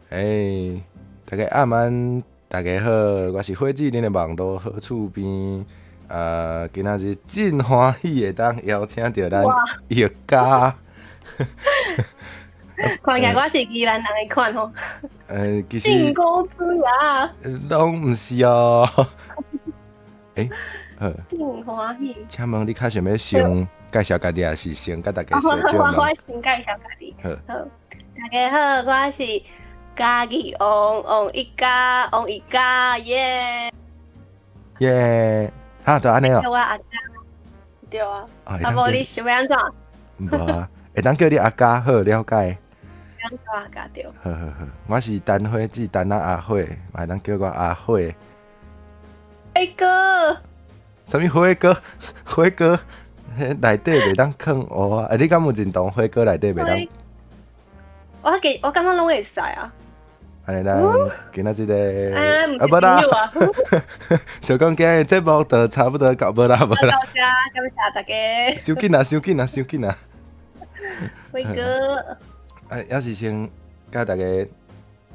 大家暗安，大家好，我是火子恁的网络好厝边。今仔日真欢喜会当邀请到咱叶家。看起来我是宜兰人的款吼。其实进公司啊，拢毋是哦。好，真欢喜。请问你较想要先介绍家己，还是先甲大家小姐我问？先介绍家己。好，大家好，我是家己王一家耶。耶，就安尼哦。叫我阿家，对啊。啊无你想要安怎？无啊，会当叫你阿家好了解。叫阿家对。好，我是陈火子，陈阿火，嘛会当叫我阿火。哥，什么火哥？火哥，内底袂当放蚵啊！你敢有认同火哥内底袂当？我感觉拢会使啊。安尼咱今仔日个无啦，小讲今日节目就差不多到无啦，无啦。感谢大家。收紧啦，收紧啦，收紧啦。辉哥，要是先甲大家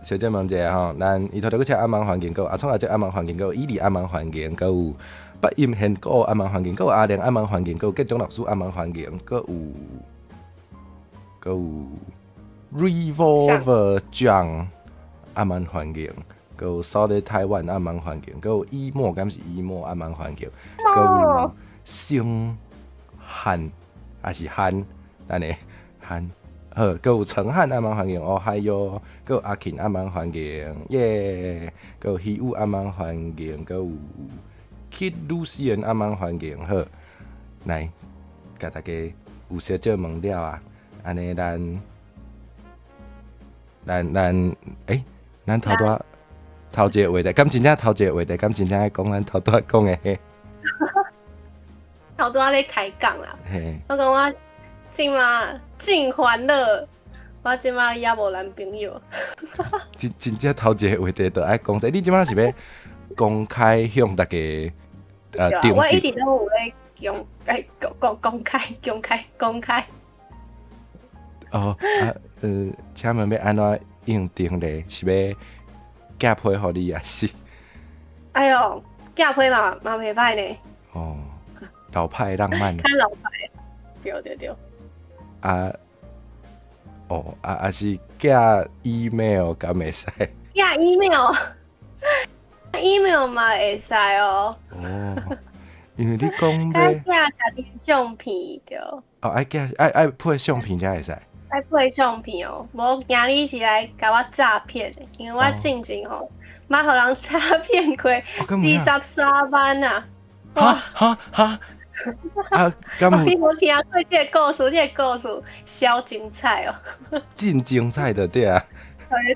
小姐问一下吼，咱伊头头个车暗网环境，有阿创阿只暗网环境，有伊利暗网环境，有北音贤果暗网环境，有阿良暗网环境，有建中老师暗网环境，有 Revolver John 暗网环境，有 Solid Taiwan 暗网环境，有伊莫敢是伊莫暗网环境，有星汉还是汉，安尼汉。好，佮有陈汉暗网环境，哦嗨哟，佮有阿勤暗网环境，耶，佮有希武暗网环境，佮有 Kid Lucian 暗网环境，好，来，甲大家有小姐问了啊，安尼咱头一个话题，敢真正头一个话题，敢真正爱讲咱头拄仔讲的。头拄仔咧开讲啦，我讲我。真欢乐，我即马也无男朋友。真正头一个话题就爱讲这，你即马是要公开向大家定？我一直都有咧公开。哦请问要安怎应定咧？是要嫁配互你也是？哎呦，嫁配嘛袂歹呢。哦，老派浪漫。看老派，对。是寄 email 敢会使？寄 email 嘛会使哦。哦，因为你讲要寄家己相片对。爱寄爱配相片才会使。爱配相片哦，无惊你是来甲我诈骗的，因为我进前吼，捌互人诈骗过23万啊！哈！你无听过这个故事？这个故事小精彩哦！真精彩的对啊！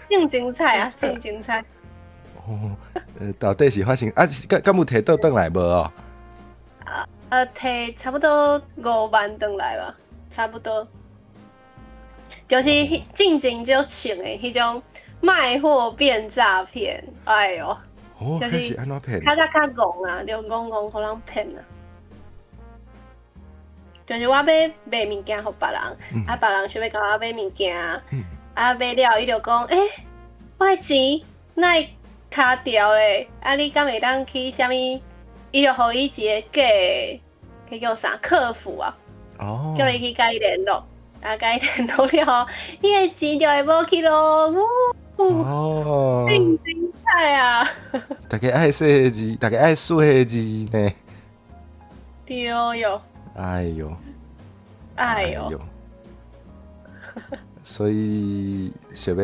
真精彩啊！真精彩！哦，到底是发生敢有摕倒转来无哦？摕差不多5万转来吧，差不多。就是进前就穿的迄种卖货变诈骗，哎呦！就是安怎骗？较戆啊，就戆互人骗啊。就是我要卖物件互别人，别人想要甲我买物件，买了伊就讲，我的钱哪会卡掉咧？你敢会当去啥物？伊就互伊一个假的，迄叫啥客服啊？叫你去甲伊联络，甲伊联络了，伊的钱就会无去咯。真精彩啊！大家爱说的字，大家爱说的字呢。对哟。哎呦！所以想要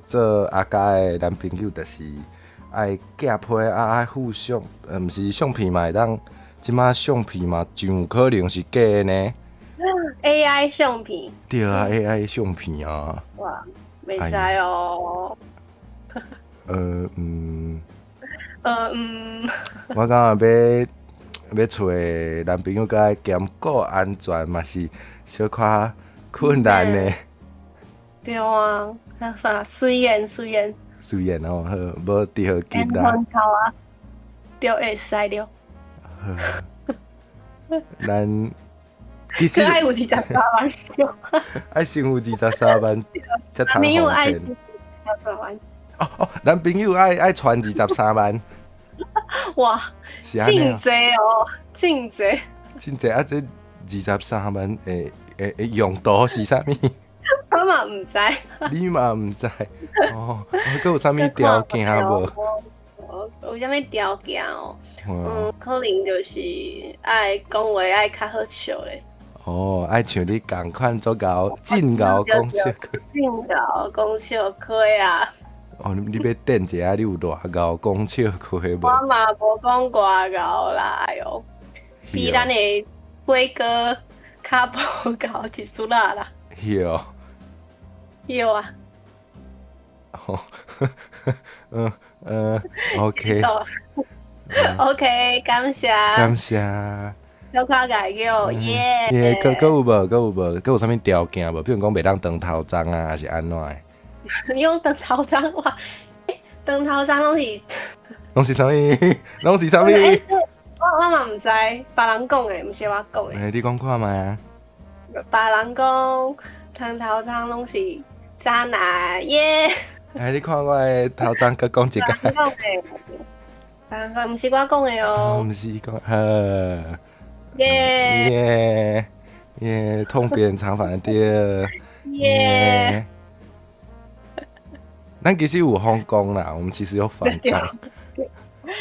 做阿家的男朋友，就是爱寄配爱附相，毋是相片嘛会当，即马相片嘛，真有可能是假的呢。AI 相片。对啊，AI 相片啊。哇，袂使哦。我感觉要找男朋友甲兼顾安全嘛是小可困难的。对啊，啥虽然哦，好，无伫好紧啦。啊，对会使了。咱其实爱有23万对。爱先有23万，才通方便。男朋友爱23万。男朋友爱传23万，哇，是安尼真济哦，真济。真济啊！这23万用途是啥物？我嘛唔知。你嘛毋知哦？佮有啥物条件无？有啥物条件哦？可能就是爱讲话爱较好笑咧。哦，爱像你共款做够真够讲笑开，真够讲笑开啊！哦，你要电一下，你有偌够讲笑开无？我嘛无讲偌够啦，哎哟，比咱的辉哥较无够一丝啦啦。哟，有啊。OK， OK， 感谢，感谢。小可解叫耶。佮有无？佮有啥物条件无？比如讲袂当长头鬃啊，还是安怎的？用长头鬃哇？长头鬃拢是啥物？拢是啥物？我嘛毋知，别人讲的，毋是我讲的。你讲看卖啊？别人讲长头鬃拢是渣男耶。你看我的头鬃，佮讲一个。别人讲的，别人讲毋是我讲的哦。毋是讲耶，痛扁长发对。耶。咱其实有反攻啦，我们其实有反攻。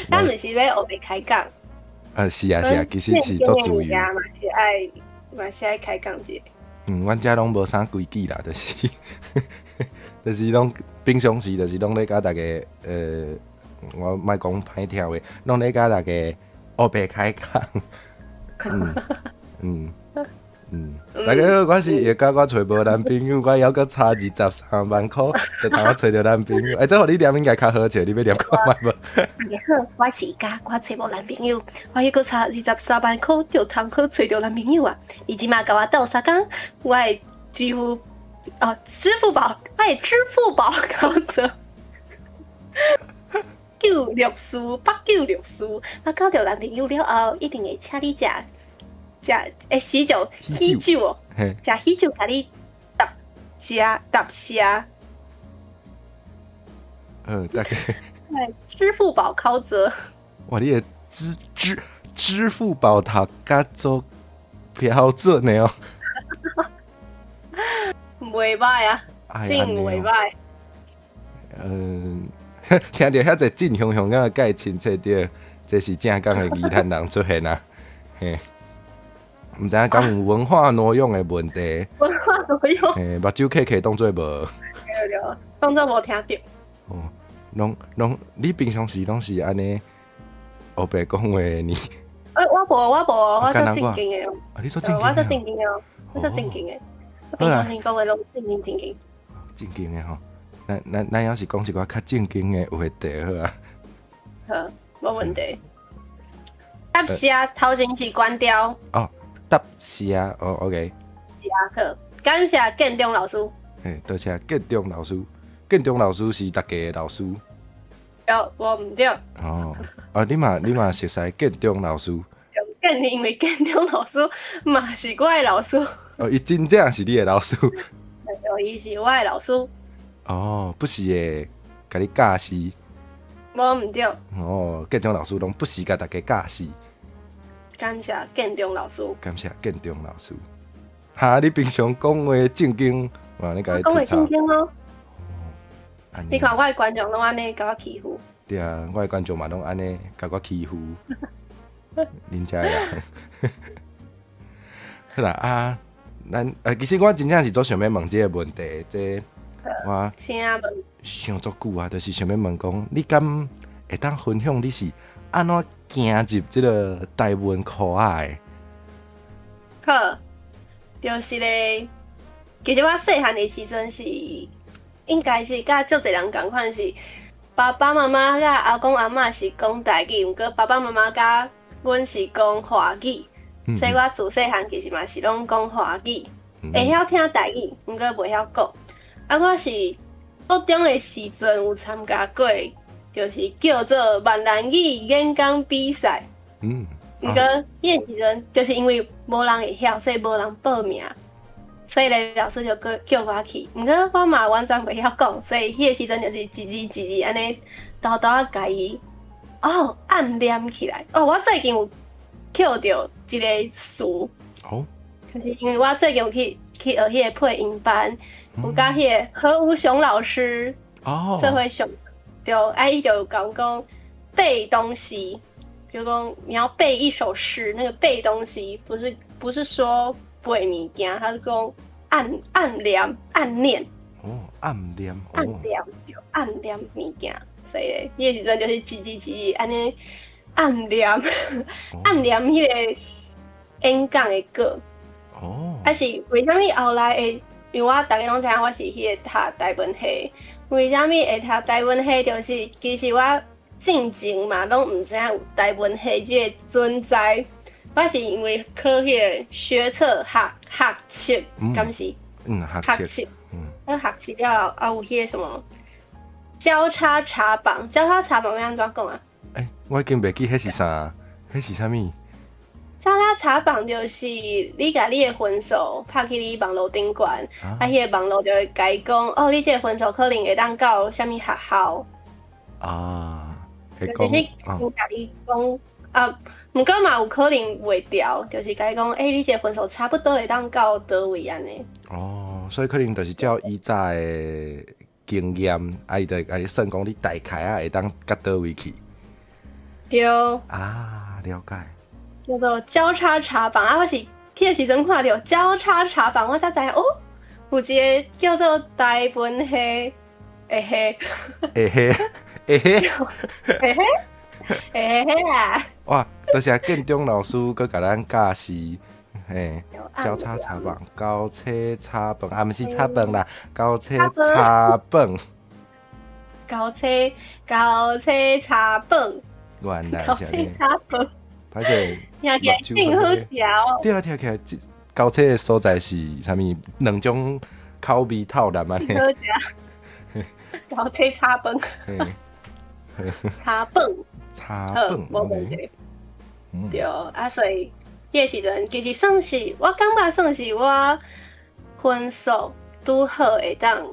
咱毋是要学袂开讲。是啊，其实是做自由。嘛是爱开讲者。阮遮拢无啥规矩啦，就是拢平常时就是拢咧甲大家我莫讲歹听话，拢咧甲大家学袂开讲。大家好，我是会甲我找无男朋友，我还阁差23万箍，就通我找着男朋友。这互你念应该较好笑，你要念看卖无？大家好，我是甲我找无男朋友，我还阁差23万箍，就通好找着男朋友啊！伊即马甲我斗3工，我的支付宝口座9648964，我交着男朋友了后，一定会请你食喜酒哦，食喜酒甲你搭虾。大概。支付宝口座。哇，你的支付宝头甲做标准的哦。袂歹啊，真袂歹。听到遐侪正向向个介亲切着，这是正港的宜兰人出现啊。嘿，毋知影敢有文化挪用的问题。文化挪用。目睭开当作无。对，当作无听到。拢，你平常时拢是安尼黑白讲话的呢？我无，我做正经的哦。你做正经？我做正经的哦，我做正经的。我平常时讲话拢正经。正经的吼，咱要是讲一寡较正经的话题好啊。好，无问题。答写头前是关掉。答写OK。是啊，好，感谢建中老师。多谢建中老师。建中老师是大家的老师。我唔对。你嘛熟悉建中老师。因为建中老师嘛是我的老师。伊真正是你的老师。伊是我的老师。不是会甲你教示。无唔对。建中老师拢不是甲大家教示。感谢建中老师。感谢建中老师。你平常讲话正经，你甲伊讲话正经哦。你看我的观众拢安尼甲我欺负。对啊，我的观众嘛拢安尼甲我欺负。恁遮人。好啦其实我真正是做想要问这个问题，我想足久啊，就是想要问讲，你敢会当分享你是安怎行入这个台湾科仔的？好，就是咧，其实我细汉的时阵是。应该是甲足侪人共款是，爸爸妈妈甲阿公阿嬷是讲台语，毋过爸爸妈妈甲阮是讲华语，所以我自细汉其实嘛是拢讲华语，会晓听台语，毋过袂晓讲。我是高中的时阵有参加过，就是叫做闽南语演讲比赛。毋过迄个时阵就是因为无人会晓，所以无人报名。所以咧老师就叫我去，毋过我嘛完全袂晓讲，所以迄个时阵就是叽叽安尼偷偷啊甲伊暗念起来。我最近有捡到一个词，就是因为我最近有去学迄个配音班，有甲迄个何无雄老师做伙上，伊就讲背东西，比如讲你要背一首诗，那个背东西不是说背物件，他是讲暗念暗念。暗念暗念物件，所以迄个时阵就是叽安尼暗念暗念迄个演讲的歌。还是为什么后来会？因为我大家拢知影我是迄个读台文系，为什么会读台文系？就是其实我进前嘛拢毋知影有台文系即个存在。我是因为考迄个学测学测，敢是？学测。学习了有迄个什么交叉查榜要安怎讲啊？我已经袂记迄是啥，迄是啥物？交叉查榜就是你甲你的分数拍去你网络顶悬，迄个网络就会甲伊讲，你这个分数可能会当到啥物学校就是甲你讲毋过嘛有可能袂调，就是甲伊讲，你这个分数差不多会当到倒位安尼。所以可能就是照以早的经验，伊就甲你算讲你大概会当到倒位去。对。了解。叫做交叉查榜我是迄个时阵看到交叉查榜，我才知有一个叫做台文系啊。哇，多谢建中老师佮甲咱教示。交叉查榜，交叉查榜，毋是查榜啦，交叉查榜，交叉查榜，原来是安尼。歹势，听起来真好食对听起来交叉的所在是啥物？两种口味套人安尼。好食。交叉查榜。查榜。无问题。对所以。迄个时阵其实算是我感觉算是我分数拄好会当，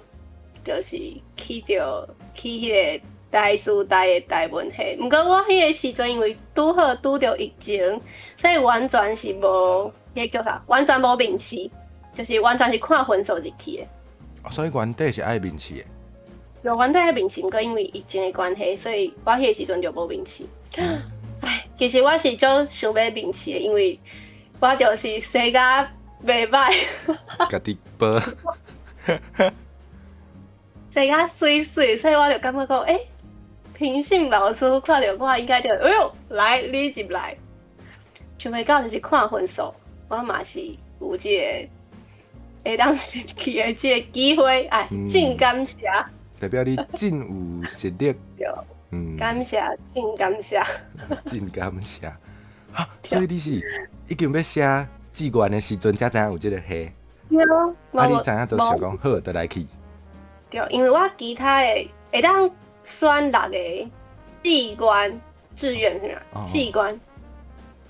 就是去迄个台师大的台文系。毋过我迄个时阵因为拄好拄着疫情，所以完全是无迄个叫啥，完全无面试，就是完全是看分数入去的。所以原底是爱面试的。就原底爱面试，毋过因为疫情的关系，所以我迄个时阵就无面试。其实我是足想要面试的，因为我就是生甲袂歹，家己报，生甲水，所以我就感觉讲，评审老师看到我应该就，来你入来，想袂到就是看分数，我嘛是有这个会当入去的这个机会，真感谢。代表你真有实力。感谢，真感谢，真感谢。所以你是已经要写志愿的时阵，才知影有这个系。对。你知影就想讲好，就来去。对，因为我其他的会当选6个志愿是嘛？志愿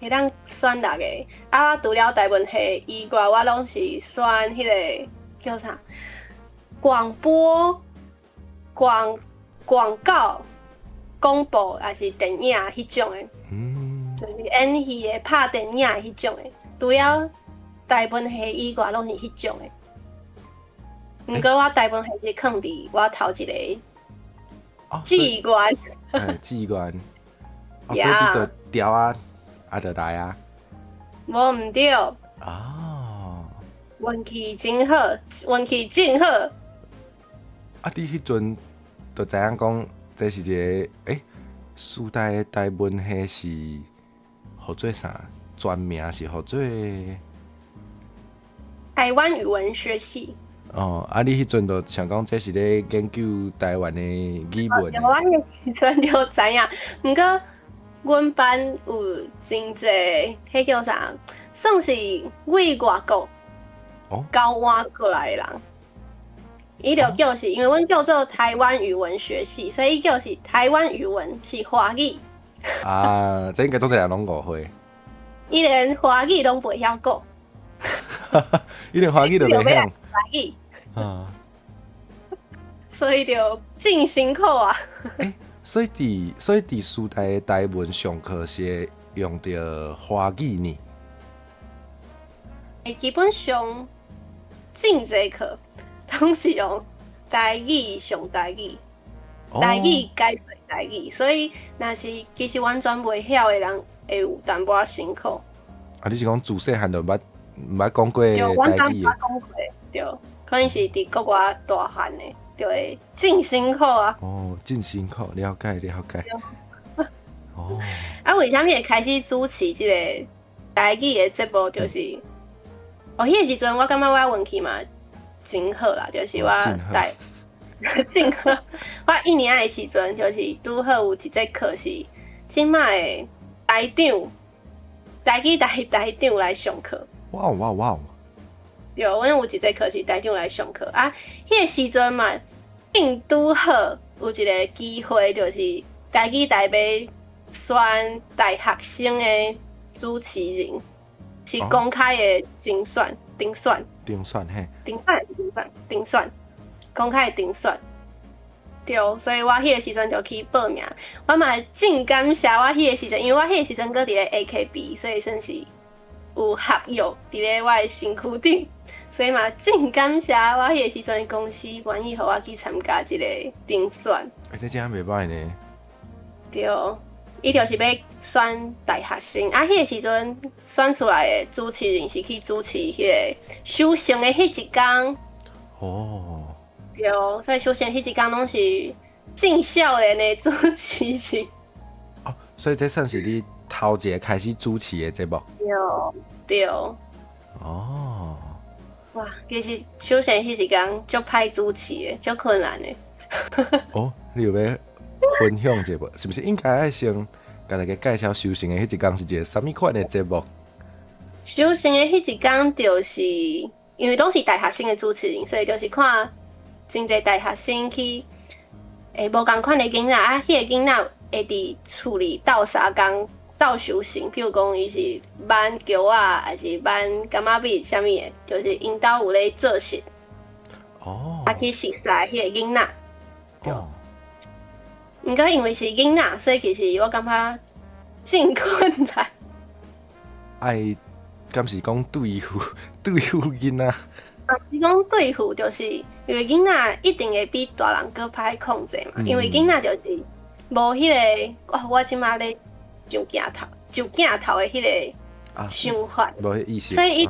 会当选6个。我除了台文系以外，我拢是选迄个叫啥？广播、广告。广播还是电影迄种的，就是演戏的、拍电影的迄种的，除了台文系以外，拢是迄种的。毋过我台文系是放伫我头一个志愿。志愿。所以你就调就来啊。无毋对。运气真好，运气真好。你迄阵就知影讲。这是一个师大的台文系是号做啥？全名是号做台湾语文学系。你迄阵就想讲这是咧研究台湾的语文。我迄时阵就知影，毋过阮班有真侪，迄叫啥？算是为外国交换过来的人。伊就叫是，因为阮叫做台湾语文学系，所以叫是台湾语文是华语。这应该做侪人拢误会。伊连华语拢袂晓讲。伊连华语都袂晓。台语，啊，所以就进行课啊。所以伫师大的台文上课是会用到华语呢。基本上进这课拢是用台语上台语，台语解说台语，所以若是其实完全袂晓的人，会有淡薄仔辛苦。啊，你是讲自细汉就毋捌讲过对，完全台语的？毋捌讲过，对，可能是伫国外大汉的，就会进辛苦啊。哦，真辛苦，了解了解。哦，啊，为虾米会开始主持即个台语的节目？就是迄个时阵，我感觉我运气嘛真好啦，就是我台真好。我1年的时阵，就是拄好有一节课是即摆的台长，台语台长来上课。哇哇哇！对，阮有一节课是台长来上课啊。迄个时阵嘛，正拄好有一个机会，就是台语台要选大学生的主持人，是公开的评选、评选、公开的评选。对，所以我迄个时阵就去报名。我嘛真感谢我迄个时阵，因为我迄个时阵搁伫咧 AKB， 所以算是有合约伫咧我的身躯顶，所以嘛真感谢我迄个时阵的公司愿意互我去参加即个评选。这真袂歹呢。对，伊就是要选大学生啊。迄个时阵选出来的主持人是去主持迄个首相的迄一天。哦。对，所以首相迄一天拢是正少年的主持人。哦，所以这算是你头一个开始主持的节目。对。哦。哇，其实首相迄一天足歹主持的，足困难的。哦，你有要分享节目，是不是应该爱先甲大家介绍首相的迄一天是一个什么款的节目？首相的迄一天就是因为拢是大学生的主持人，所以就是看真侪大学生去无共款的囡仔啊，迄个囡仔会伫厝里斗相共斗修行，比如讲伊是挽桥啊，还是挽柑仔米啥物的，就是因兜有咧做事。哦。啊去熟悉迄个囡仔。对。哦。毋过因为是囡仔，所以其实我感觉真困难。爱，敢是讲对付囡仔？是讲对付，就是因为囡仔一定会比大人更歹控制嘛。因为囡仔就是无迄个，我即马咧上镜头的迄个想法，无迄意识，所以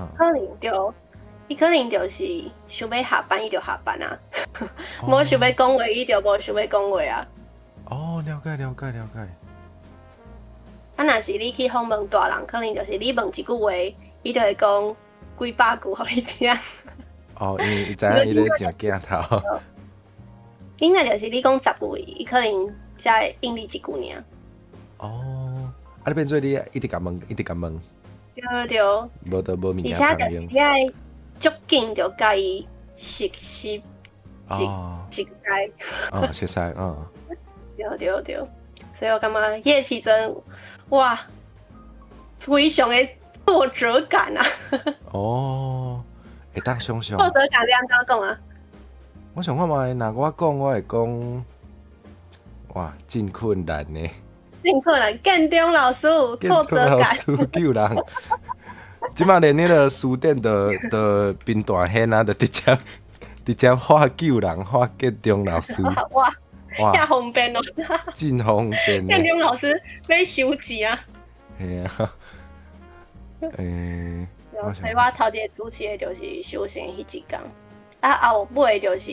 伊可能就是想要下班，伊就下班啊；无想要讲话，伊就无想要讲话啊。哦，了解。啊，若是你去访问大人，可能就是你问一句话，伊就会讲几百句互你听。哦，因为伊知影伊咧上镜头。囡仔就是你讲10句，伊可能才会应你1句尔。哦，啊，你变做你一直甲问。对。无得无物件而且就是你爱足紧就甲伊熟悉熟悉。哦，熟悉，对。所以我感觉迄个时阵，哇，非常的挫折感啊！哦，会当想象。挫折感你安怎讲啊？我想看卖，若我讲，我会讲，哇，真困难呢。真困难，建中老师有挫折感。建中老师救人，即马连迄个书店的兵大显啊，就直接画救人，画建中老师。哇！遐方便哦，真方便。建中老师要收钱啊。嘿啊，所以我头一个主持的就是首相迄一天，啊后尾就是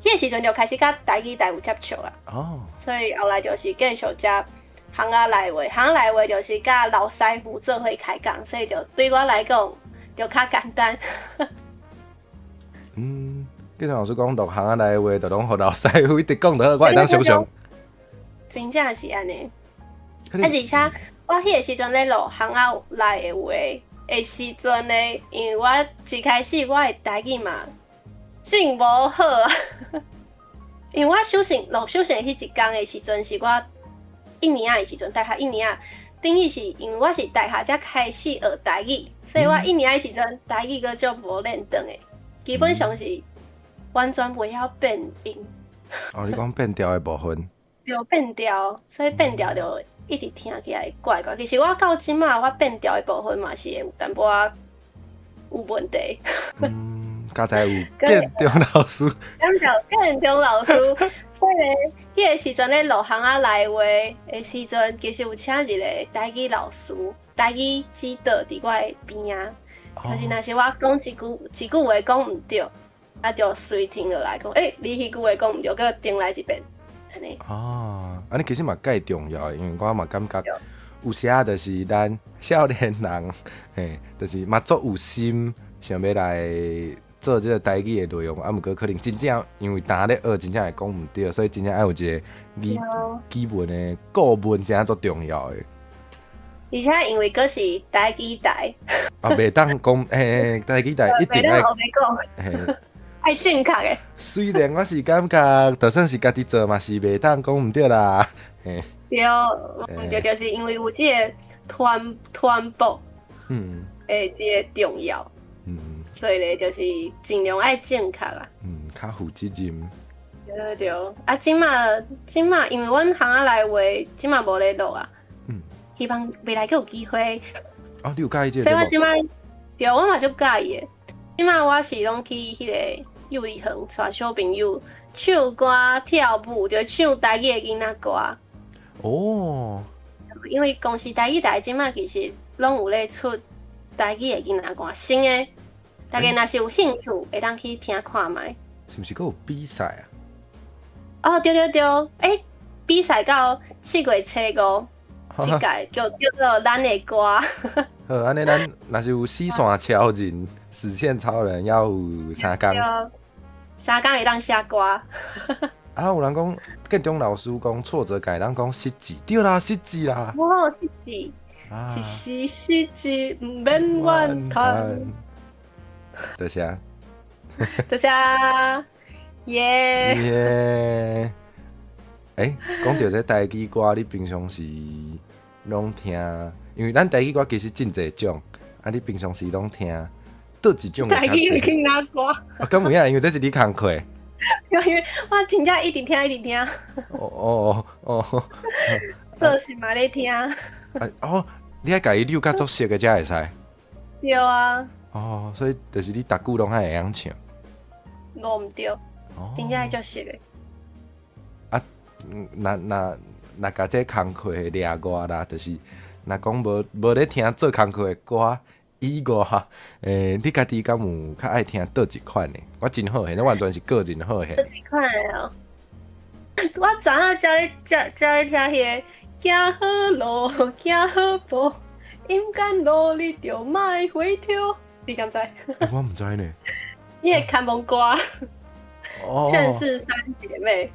迄个时阵就开始甲台语台有接触啦。哦。所以后来就是继续接行啊来话就是甲老师傅做伙开讲，所以就对我来讲就较简单。建中老师讲，行啊来话，就拢互老师傅一直讲就好，我会当想象。真正是安尼。而且我迄个时阵咧录行啊来的话的时阵咧，因为我一开始我的台语嘛真无好啊。因为我录首相迄一天的时阵，是我1年的时阵，大学1年，等于是因为我是大学才开始学台语，所以我一年的时阵，台语个就无练转的，基本上是完全袂晓变音，哦，你讲变调的部分，就变调，所以变调就一直听起来怪怪。其实我到即马我变调的部分嘛是会有淡薄仔有问题。刚才有建中老师，感谢建中老师。所以咧，迄个时阵咧录巷仔来话的时阵，其实有请一个台语老师，台语指导伫我的边啊。就是若是我讲一句话讲毋对，啊就随停落来讲，你迄句话讲毋对，佮停来一遍，安尼。安尼其实嘛介重要的，因为我嘛感觉有时啊，就是咱少年人，就是嘛足有心，想要来做这个台语的内容，毋过可能真正因为单咧学，真正会讲毋对，所以真正爱有一个基本的顾问，真正足重要的。而且因为佫是台语台，袂当讲台语台一定爱讲，爱正确的。虽然我是感觉，就算是家己做嘛，是袂当讲毋对啦。对，就是因为有即个传播，即个重要。所以咧，就是尽量爱正确啦。较负责任。对。啊，即马，因为阮巷仔来话，即马无咧录啊。希望未来佮有机会。你有介意这个？所以我即马，对，我嘛足介意的。即马我是拢去迄个幼儿园带小朋友唱歌、跳舞，就唱台语的囡仔歌。因为公司台语台即马其实拢有咧出台语的囡仔歌，新的。大家若是有兴趣，会当去听看卖。是毋是佮有比赛啊？对，比赛到4月初5，即届叫做咱的歌。好，安尼咱若是有四线超人、实现超人，要有3工。3工会当写歌。有人讲建中老师讲挫折感，人讲失志，对啦，失志啦。失志，一时失志，毋免怨叹。多谢，多谢，耶！讲到这台语歌，你平常时拢听？因为咱台语歌其实真侪种，你平常时拢听倒一种的？台语囡仔歌。咁有影，因为这是你工课。因为我真正一直听。做事嘛咧听。你爱家己溜较足熟的才会使。对啊。所以就是你逐句拢还会晓唱。我毋对，真正足熟的。那甲这工课掠外啦，就是若讲无咧听做工课的歌以外，你家己敢有较爱听倒一款的？我真好闲，那完全是个人好闲。倒一款的哦，我昨仔才咧听迄个，行好路，行好步，勇敢努力就莫回头。你敢知？我毋知呢。迄个看蒙歌，劝世三姐妹。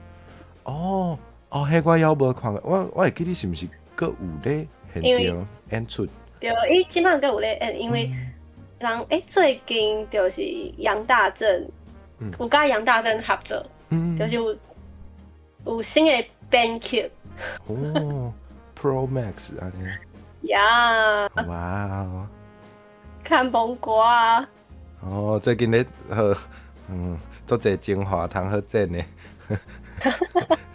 迄我还无看过，我会记你是毋是阁有咧现场演出？对，伊即摆阁有咧演，因为人最近就是杨大正，有甲杨大正合作，就是有新的编曲。Pro Max 安尼。呀！哇！看蒙歌啊！最近咧足侪精华通好整呢。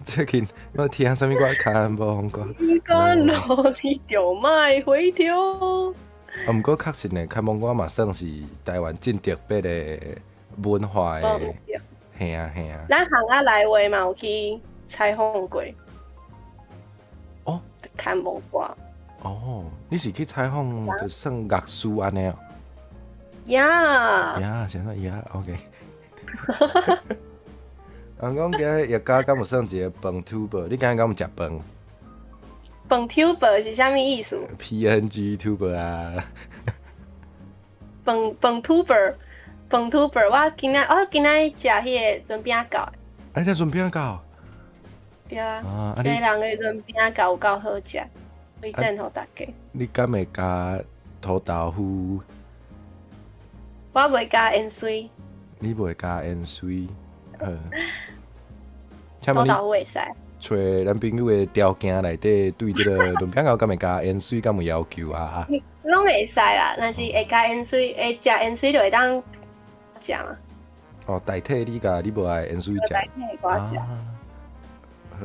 最近我听啥物歌？看蒙歌。勇敢努力就莫回头。毋过确实呢，看蒙歌嘛算是台湾真特别的文化的。嘿啊。咱巷仔来话嘛有去采访过。看蒙歌。你是去采访就算乐师安尼哦？现在OK。人讲今日夜家敢有算一个饭 tuber， 你今日敢有食饭？饭 tuber 是啥物意思 ？PNG tuber 啊。饭 tuber， 我今仔食迄个润饼糕。食润饼糕？对啊。西人的润饼糕有够好食。推荐互大家。你敢会加土豆腐？我袂加盐水。你袂加盐水？土豆腐会使。找男朋友的条件内底，对这个润饼糕敢会加盐水，敢有要求啊？拢会使啦，但是会加盐水，会食盐水就会当食嘛。哦，代替你甲你无爱盐水食。代替我食。好。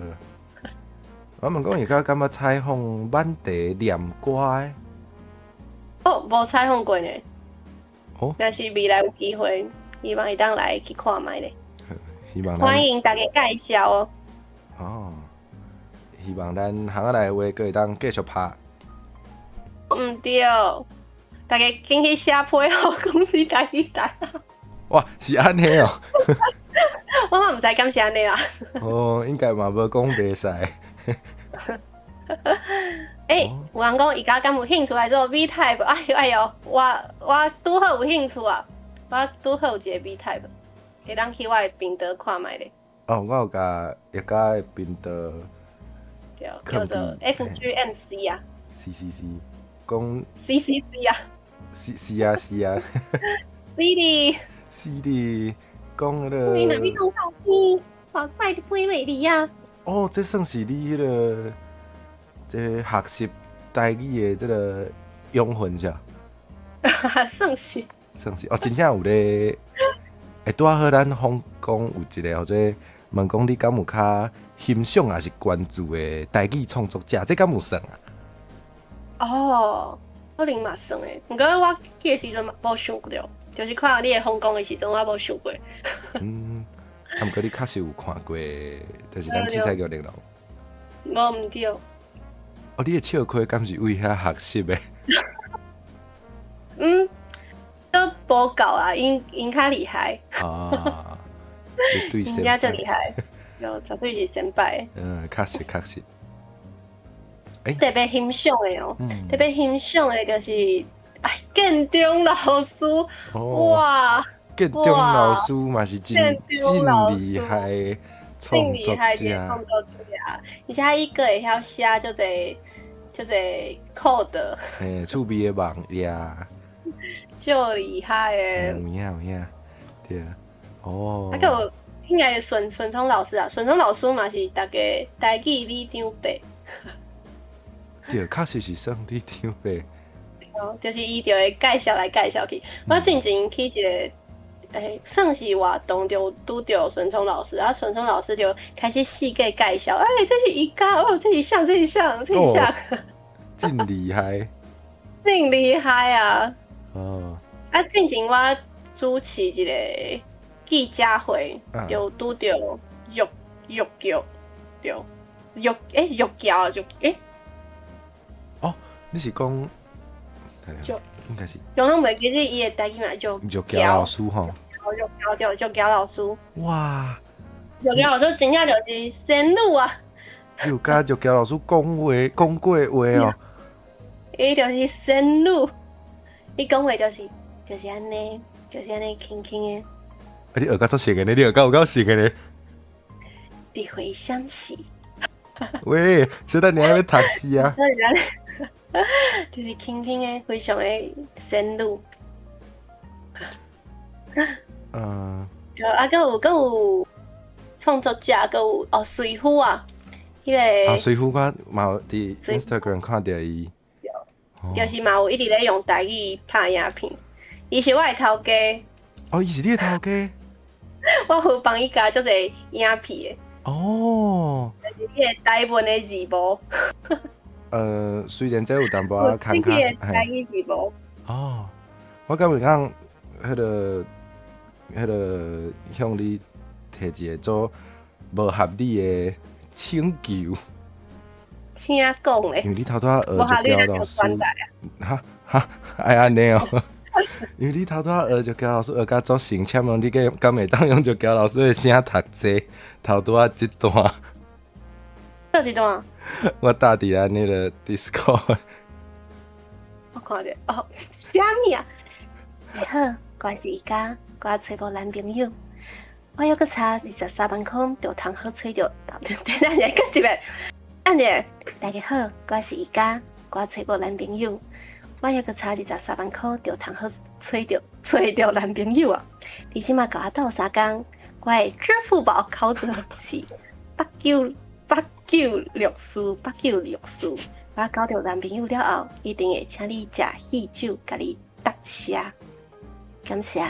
我问讲，而家感觉采访满地念歌诶？哦，无采访过呢。哦。若是未来有机会，希望会当来去看卖咧。希望欢迎大家介绍哦。哦。希望咱行下来话，佫会当继续拍。对，大家紧去写批互公司台语台。哇，是安尼哦。我嘛毋知敢是安尼啦。哦，应该嘛无讲袂使。有人讲伊家敢有兴趣来做 V type？ 哎呦，我拄好有兴趣啊！我拄好有一个 V type， 可以当去我的频道看卖咧。哦，我有甲一家的频道，对，叫做 FGMC 啊。是，讲 CCC 啊。是啊。CD。CD，讲迄个。你哪边弄到你？好晒的杯美丽呀！哦，这算是你迄个，这学习台语的这个养分是吧？算是。哦，真正有咧，会拄好咱访讲有一个或者问讲你敢有较欣赏还是关注的台语创作者，这敢有算啊？哦，可能嘛算诶，不过我去的时阵无想过，就是看到你的访讲的时阵，我无想过。啊，毋过你确实有看过，就是咱去采购联络。无毋对。哦，你的笑亏敢是为遐学习的？都无够啊，因较厉害。啊，绝对先辈。人家就厉害，就绝对是先辈。确实。特别欣赏的哦，特别欣赏的就是建中老师，哇！建中老师嘛是真厉害的创作者，而且伊个会晓写就侪code，趣味的网页，就厉害的。有影，对。哦。还有应该是孙聪老师啊，孙聪老师嘛是大家台语里长伯。对，确实是算你长伯。就是伊就会介绍来介绍去。我之前去一个。算是活动就拄到孙聪老师，然后孙聪老师就开始细给介绍，这是一家哦，这一项，真厉害，真厉害啊！哦，之前我主持一个记者会，就拄到玉桥，对，玉桥就哦，你是讲？应该是。用拢袂记得伊的台语嘛，就玉桥老师吼。玉桥老师。哇！玉桥老师真正就是仙女啊！有甲玉桥老师讲过话哦。伊就是仙女，伊讲话就是安尼，轻轻的。你学甲足熟个呢？你学甲有够熟个呢？你会相信？喂，小等你还要读书啊？就是轻轻的，非常的仙女。就佮有创作者，佮有水夫啊，迄个。水夫我嘛有伫 Instagram 看到伊。就是嘛有一直咧用台语拍影片，伊是我的头家。哦，伊是你的头家？我有帮伊加足侪影片的。哦。就是迄个台文的字幕。虽然这有淡薄仔坎坷，台语字幕。哦，我敢会讲，迄个向你提一个做无合理的请求。请讲咧。因为你头拄学就教老师，爱安尼哦。因为你头拄学就教老师学甲足成，请问你敢会当用就教老师的声读册？头拄这段。倒一段。我打伫咱那个 Discord。我看着哦，啥物啊？你好，我是伊家，我找无男朋友。我有个差23万块，就通好找着。等下你跟一遍，大家好，我是伊家，我找无男朋友。我有个差23万块，就通好找着男朋友啊！你即马甲我斗3工，我的支付宝口座是8964896，我交到男朋友了后，一定会请你食喜酒，甲你答谢，感谢。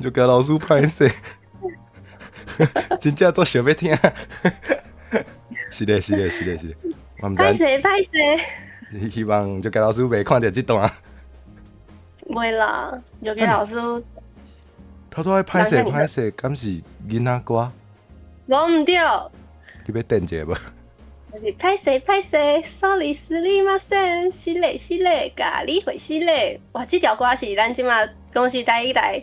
就甲老师歹势，真正做想要听。是的，我毋知。歹势。希望就甲老师袂看到这段。袂啦，就给老师。偷偷爱歹势，敢是囡仔歌？无毋对。你要等者无？就是歹势 ，sorry 是你嘛先，失礼，甲你回失礼。哇，这条歌是咱即马公司第一代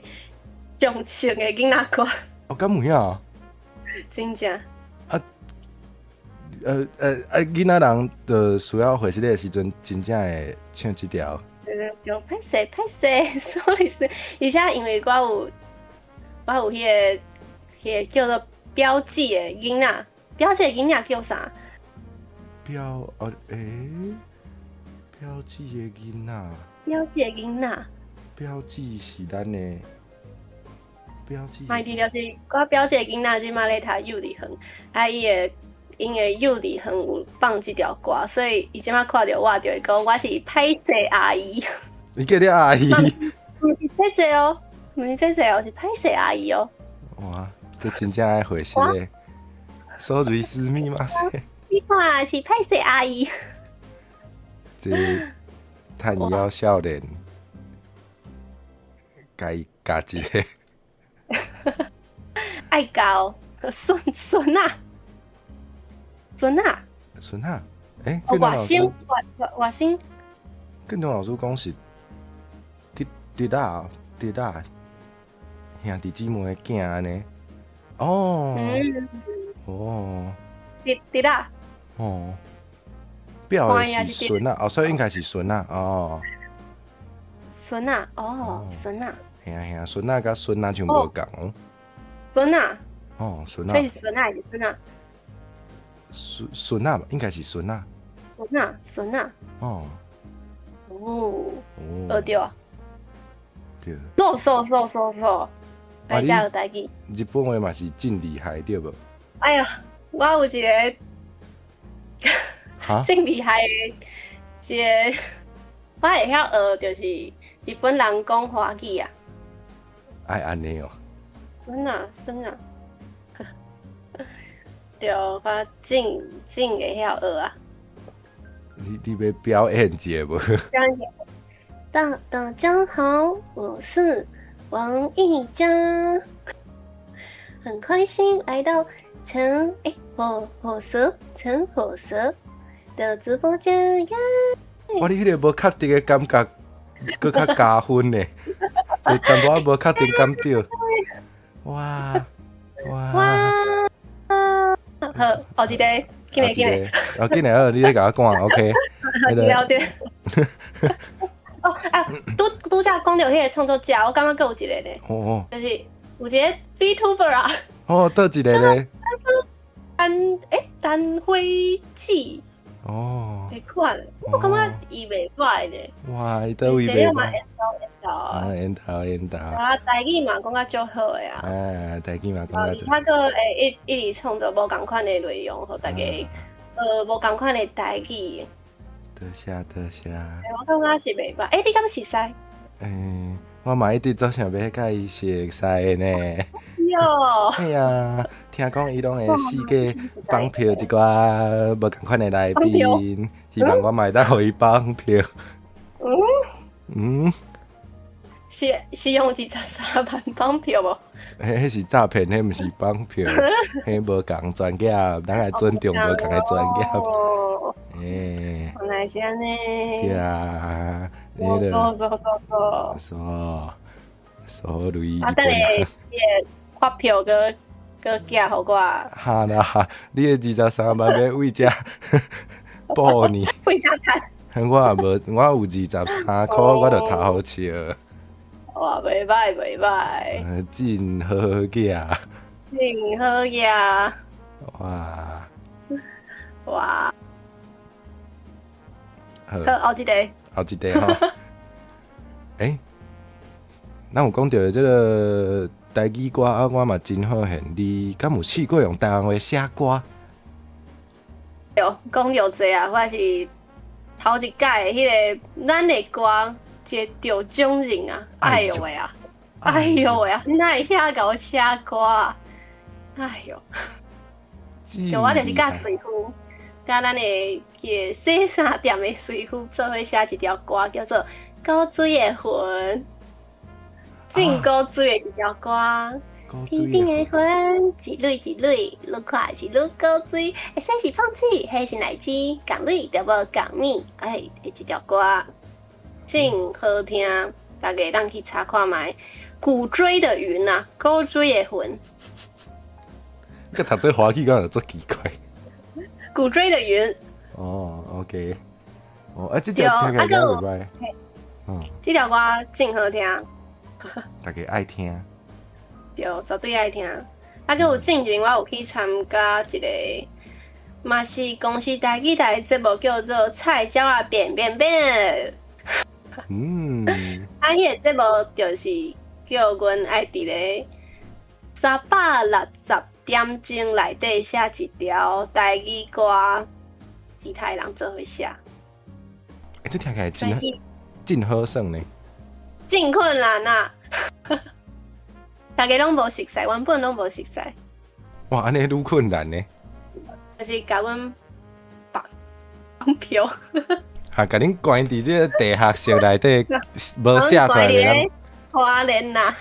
上唱的囡仔歌。哦，敢有影？真正。囡仔人就需要回失礼的时阵，真正会唱这条。就歹势 ，sorry 是，而且因为我有迄个叫做标记的囡仔，标记的囡仔叫啥？标记的囡仔。标记的囡仔。标记是咱的。标记。卖伫就是我标记的囡仔，即马咧读幼儿园，啊因的幼儿园有放这条歌，所以伊即马看到我就会讲我是歹势阿姨。你叫你阿姨？毋是姐姐哦，是歹势阿姨哦。哇，这真正爱回失礼。sorry 是密码噻。你看是歹势阿姨。这趁伊要少年，该加一个。爱教孙啊。外省。跟同老师讲是弟兄姊妹的囝安尼。哦。弟啦。哦。表的是孙啊，所以应该是孙啊，哦。孙啊，哦，孙啊。嘿，孙啊甲孙啊就无共哦。孙啊。哦，孙啊。所以是孙啊还是孙啊？孙啊，应该是孙啊。孙啊。哦。对啊。对。そう。哎，这有代志。日本话嘛是真厉害，对无？哎呀，我有一个真厉害的一个，我会晓学，就是日本人讲华语啊。爱安尼哦。孙啊。对，我真会晓学啊。你要表演节目？大家好，我是王一佳，很开心来到陈火蛇的直播间耶！我你迄个无确定的感觉，搁较加分呢。但我无确定感到。哇！好，一个，进来。进来，你咧甲我讲 ，OK。了解。拄则讲到迄个创作者，我感觉佫有一个呢。就是有一个 VTuber 啊。倒一个咧。单辉记。会款，我感觉伊袂歹呢。哇，伊倒位袂歹。烟头。啊，台语嘛讲较足好诶啊。台语嘛讲较足。而且佫会一直创作无共款诶内容，互大家无共款诶台语。多谢。我感觉是袂歹。你敢熟悉？我嘛一直做想要甲伊熟悉诶呢。哟。哎呀，听讲伊拢会四界放票一寡无共款诶来宾，希望我嘛会当互伊放票。是用13万放票无？迄是诈骗，迄毋是放票，迄无共专业，咱爱尊重无共诶专业。原来是安尼。对啊。sorry。等下发票佮寄互我。哈啦，你诶23万要为遮补呢？为啥趁？我也无，我有23块，我就头好笑。哇，袂歹。真好呀。真好呀。哇。好，后一个吼。咱有讲到这个台语歌啊，我嘛真好现。你敢有试过用台湾话写歌？哟，讲到这啊，我是头一届迄个咱的歌，一个得奖人啊，哎呦喂啊，哎呦喂啊，哪会遐甲我写歌啊？哎呦，就我就是甲水夫，甲咱的个洗衫店的水夫做伙写一条歌，叫做《古水的魂》，进古水的一条歌。天顶的云，一蕊一蕊，愈看是愈高水。会使是碰水，迄是荔枝，共蕊就无共米。哎，一条歌真好听，大家当去查看卖。古锥的云啊，古锥的魂。个读这华语讲就足奇怪。古锥的云。哦 ，OK。哦，这条听起来真袂歹。这条歌真好听。大家爱听。对，绝对爱听。啊，佮有进前我有去参加一个，嘛是公司台语台节目，叫做《菜鸟啊变变变》。啊，迄个节目就是叫阮爱伫咧360点钟内底写一条台语歌，其他人做伙写。这听起来真好耍呢。真困难啊！大家拢无熟悉，原本拢无熟悉。哇，安尼愈困难呢。就是甲阮绑票。哈，甲恁关伫这个地下室内底，无写出来的。花莲呐。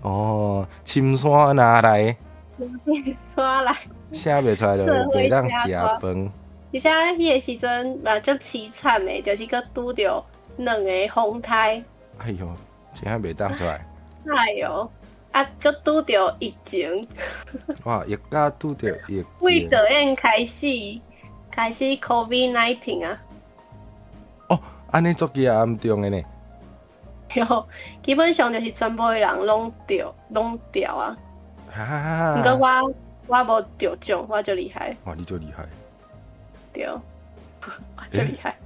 哦，深山哪来？深山来。写袂出来就袂当食饭。而且迄个时阵嘛，足凄惨的，就是佮拄着2个风台。哎呦，真还袂当出来。哎呦！啊，佮拄着疫情，哇！疫甲拄着疫情，为导演开始 COVID-19 啊。哦，安尼足严重的呢。哟，基本上就是全部的人拢掉啊。哈。不过我无得奖，我最厉害。哇，你最厉害。对，我最厉害。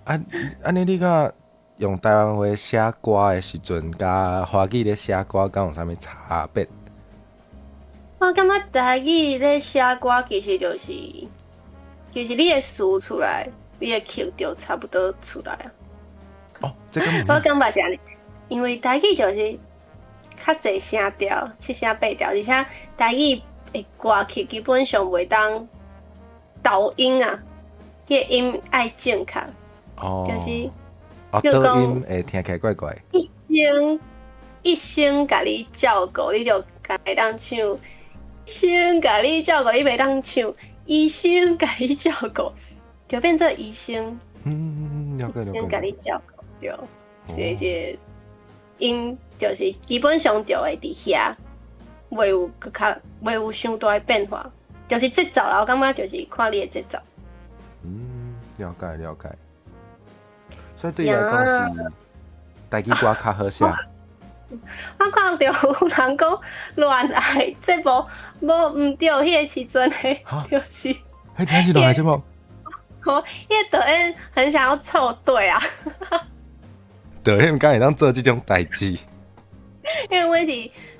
安尼你讲？用台湾话写歌的时阵，甲华语咧写歌，敢有啥物差别？我感觉台语咧写歌其实你的词出来，你的曲就差不多出来啊。哦，这个我感觉是安尼，因为台语就是较侪声调，7声8调，而且台语的歌曲基本上袂当导音啊，迄个音爱正确，就是。抖音会听起来怪怪。一生甲你照顾，你就会当唱；一生甲你照顾，你袂当唱；一生甲你照顾，就变做一生。了解了解。一生甲你照顾，对，这个音就是基本上就会伫遐，袂有伤大的变化，就是节奏啦。我感觉就是看你的节奏。了解了解。所以对你来讲是台语歌较好写。我看到有人讲恋爱这部无毋对，迄个时阵的，就是。迄真是恋爱节目。迄个导演很想要凑对啊。导演敢会当做这种代志？因为我是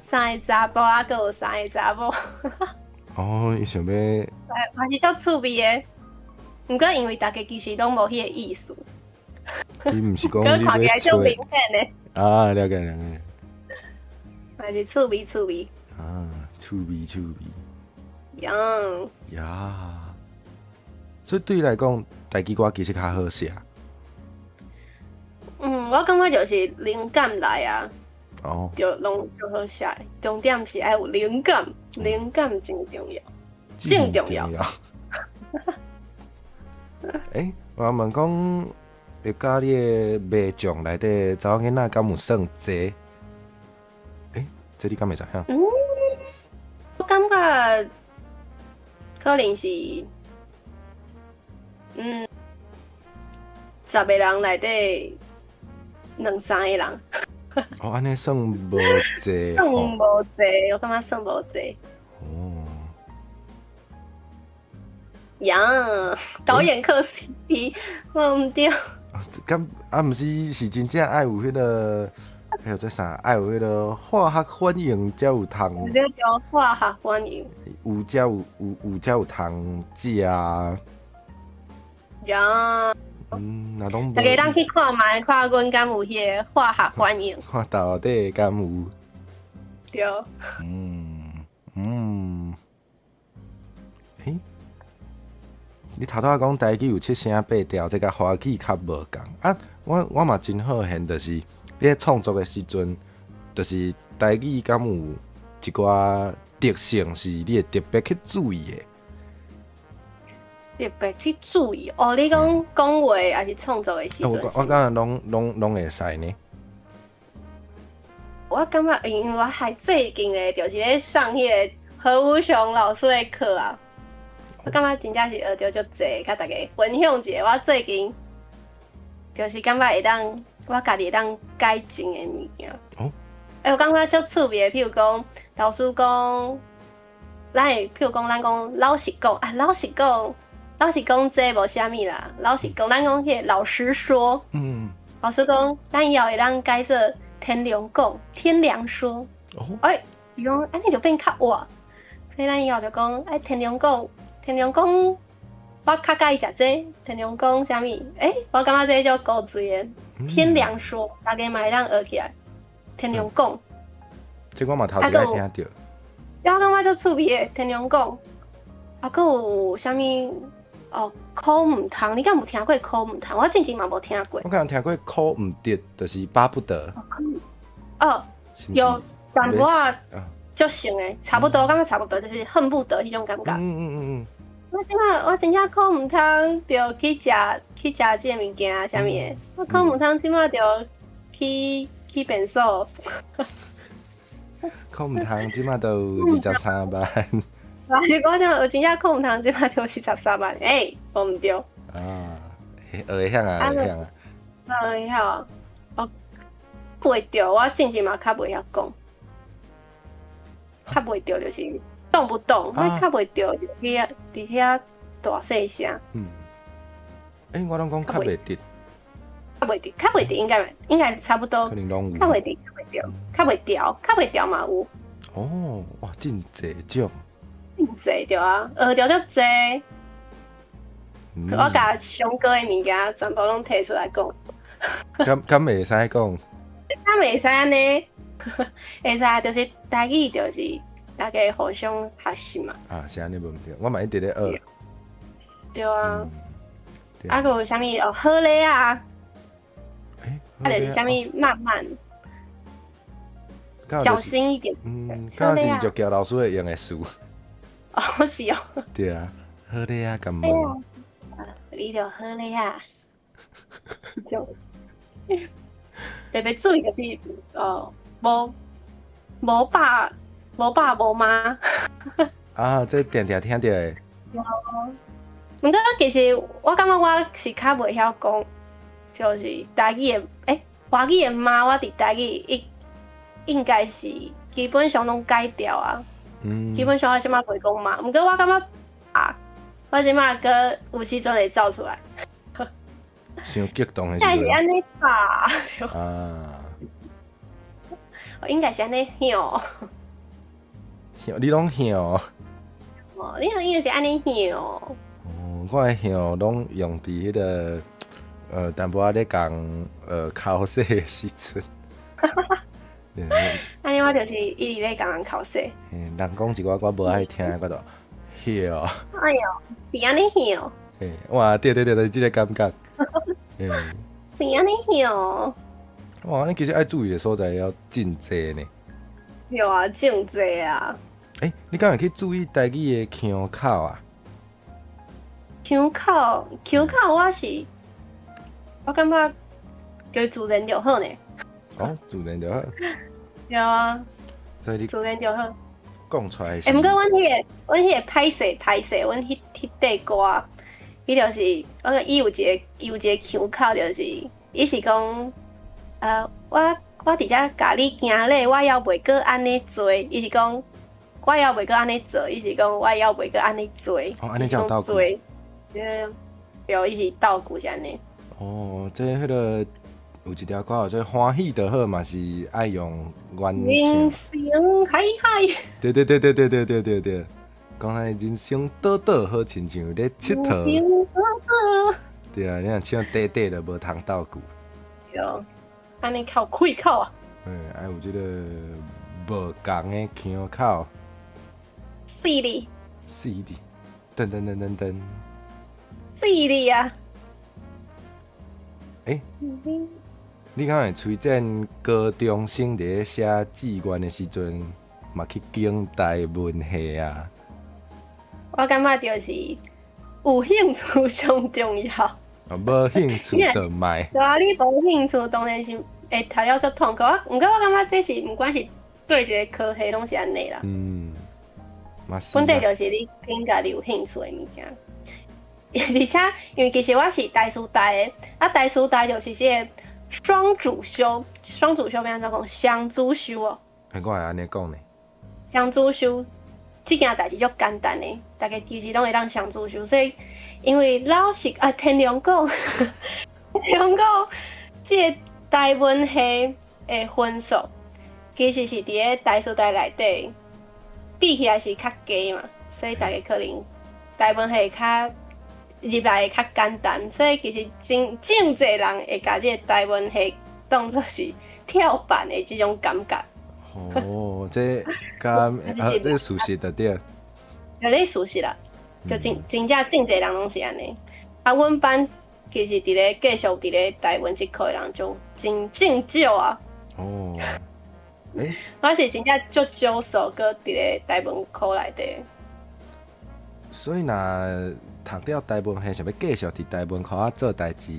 3个查甫啊，佮有3个查某。哦，伊想要。还是足趣味的。毋过因为大家其實攏無迄個意思。你毋是講你要吹？啊，了解了解。還是趣味趣味。啊，趣味趣味。呀。所以对你來講，台語歌其實較好寫。我感覺就是靈感來啊。哦。就攏就好寫，重點是要有靈感，靈感真重要，真重要。我問講，會甲你的賣醬內底查某囡仔敢有算濟？這你敢會知影？我感覺可能是10個人內底2-3個人。哦，安尼算無濟。算無濟，我感覺算無濟。哦。呀，导演磕 CP，我唔对。咁毋是真正愛有迄個还有这啥？爱有迄个化学反应才有通，直接叫化学反应。才有通食啊。呀，若拢大家当去看卖，看阮敢有迄个化学反应。看到底敢有？对。你头拄仔讲台语有七声八调，这甲华语较无共啊。我嘛真好现，就是你咧创作的时阵，就是台语敢有一寡特性是你会特别去注意的。特别去注意哦，你讲讲话还是创作的时阵？我感觉拢会使呢。我感觉，因为我还最近诶，就是咧上迄个何武雄老师的课啊。我感觉真正是学到足济，甲大家分享一下。我最近就是感觉会当，我家己会当改进的物件。哦。我感觉足趣味的，譬如讲，老师讲，咱会譬如讲，咱讲老实讲啊，老实讲这无啥物啦。老实讲，咱讲迄个老实说。老师讲，咱以后会当改做天良讲，天良说。哦。伊讲安尼就变较活，所以咱以后就讲，天良讲。天良讲，我较介意食这。天良讲啥物？我感觉这就够水的。天良说，大家嘛会当学起来。天良讲，这我嘛头一摆听到。我感觉足趣味的。天良讲，还有啥物？苦唔通，你敢有听过苦唔通？我之前嘛无听过。我敢有听过苦唔得，就是巴不得。有，但我足像诶，差不多，感觉差不多，就是恨不得迄种感觉。我真正苦唔通，就去食这物件啥物诶。我苦唔通，即马就去便所。苦唔通，即马都23万。如果我真正苦唔通，即马就13万。无唔对。学会晓啊，会晓啊。会晓。袂着，我之前嘛较袂晓讲。较袂着就是动不动，我较袂着伫遐大细声。我拢讲较袂得。较袂得应该差不多。可能拢有。较袂得，较袂调嘛有。哇，真济种。真济对啊，学着足济。我甲上过的物件全部拢摕出来讲。敢袂使讲？敢袂使安尼？会使，就是台语，就是大家互相学习嘛。是安尼无毋对，我嘛一直咧学。对啊。还有啥物好咧啊？就是啥物慢慢，小心一点。刚是就交老师会用的词。是哦。对啊，好咧啊，咁问。你就好咧啊。特别注意就是无爸无妈。这定定听到的。毋过其实我感觉我是较袂晓讲，就是台语的华语的妈，我伫台语应该是基本上拢改掉啊。基本上我即马袂讲妈，毋过我感觉我即马个有时阵会走出来。伤激动的时阵。应该是安尼吧？应该是安尼响。你拢响？你应该是安尼响。我的响拢用伫迄个淡薄仔咧讲考试的时阵。安尼我就是一直咧讲人考试。人讲一寡我无爱听，我就响。哎呦，是安尼响。哇，对，就是这个感觉。是安尼响。哇，你其实爱注意的所在要真济呢。对啊，真济啊。你敢会去注意台语的腔口啊？腔口，我感觉就自然就好呢。自然就好。对啊。所以你自然就好。讲出来。毋过阮迄个歹势，阮迄块歌，伊就是伊有一个腔口，就是伊是讲我伫遮甲你行咧，我要袂过安尼做，伊是讲我要袂过安尼做，伊是讲我要袂过安尼做。安尼叫倒句。对，伊是倒句是安尼。这迄个有一条歌叫做欢喜就好，嘛是爱用原人唱。生海海，对对对对对对对对对，讲咱人生倒倒好，亲像咧佚人佗。生好好。对啊，你若唱短短就无通斗久。对，安尼靠开口啊，还有即个无共的腔口，犀利死的，噔噔噔噔噔。犀利啊！你敢会推荐高中生伫咧写志愿的时阵，嘛去经台文系啊？我感觉就是有兴趣上重要。无兴趣就卖。对啊，你无兴趣当然是会读了足痛苦。毋过我感觉这是毋管是对一个科系拢是安尼啦。嘛是。本地就是你应家己有兴趣的物件。而且因为其实我是台师大的，台师大就是即个双主修要安怎讲？双主修哦。我会安尼讲呢。双主修这件代志足简单的，大家其实拢会当双主修，所以因为老师天龙讲，即个台文系的分数其实是伫咧台师大内底比起来是较低嘛，所以大家可能台文系较入来会较简单，所以其实真侪人会甲即个台文系当作是跳板的即种感觉。哦，这这事实就对。有咧事实啦，就真正侪人拢是安尼。阮班其实伫咧继续伫咧台文这科的人就真少啊。哦，我是真正足少数个伫咧台文科内底。所以若读了台文系，想要继续伫台文科啊做代志，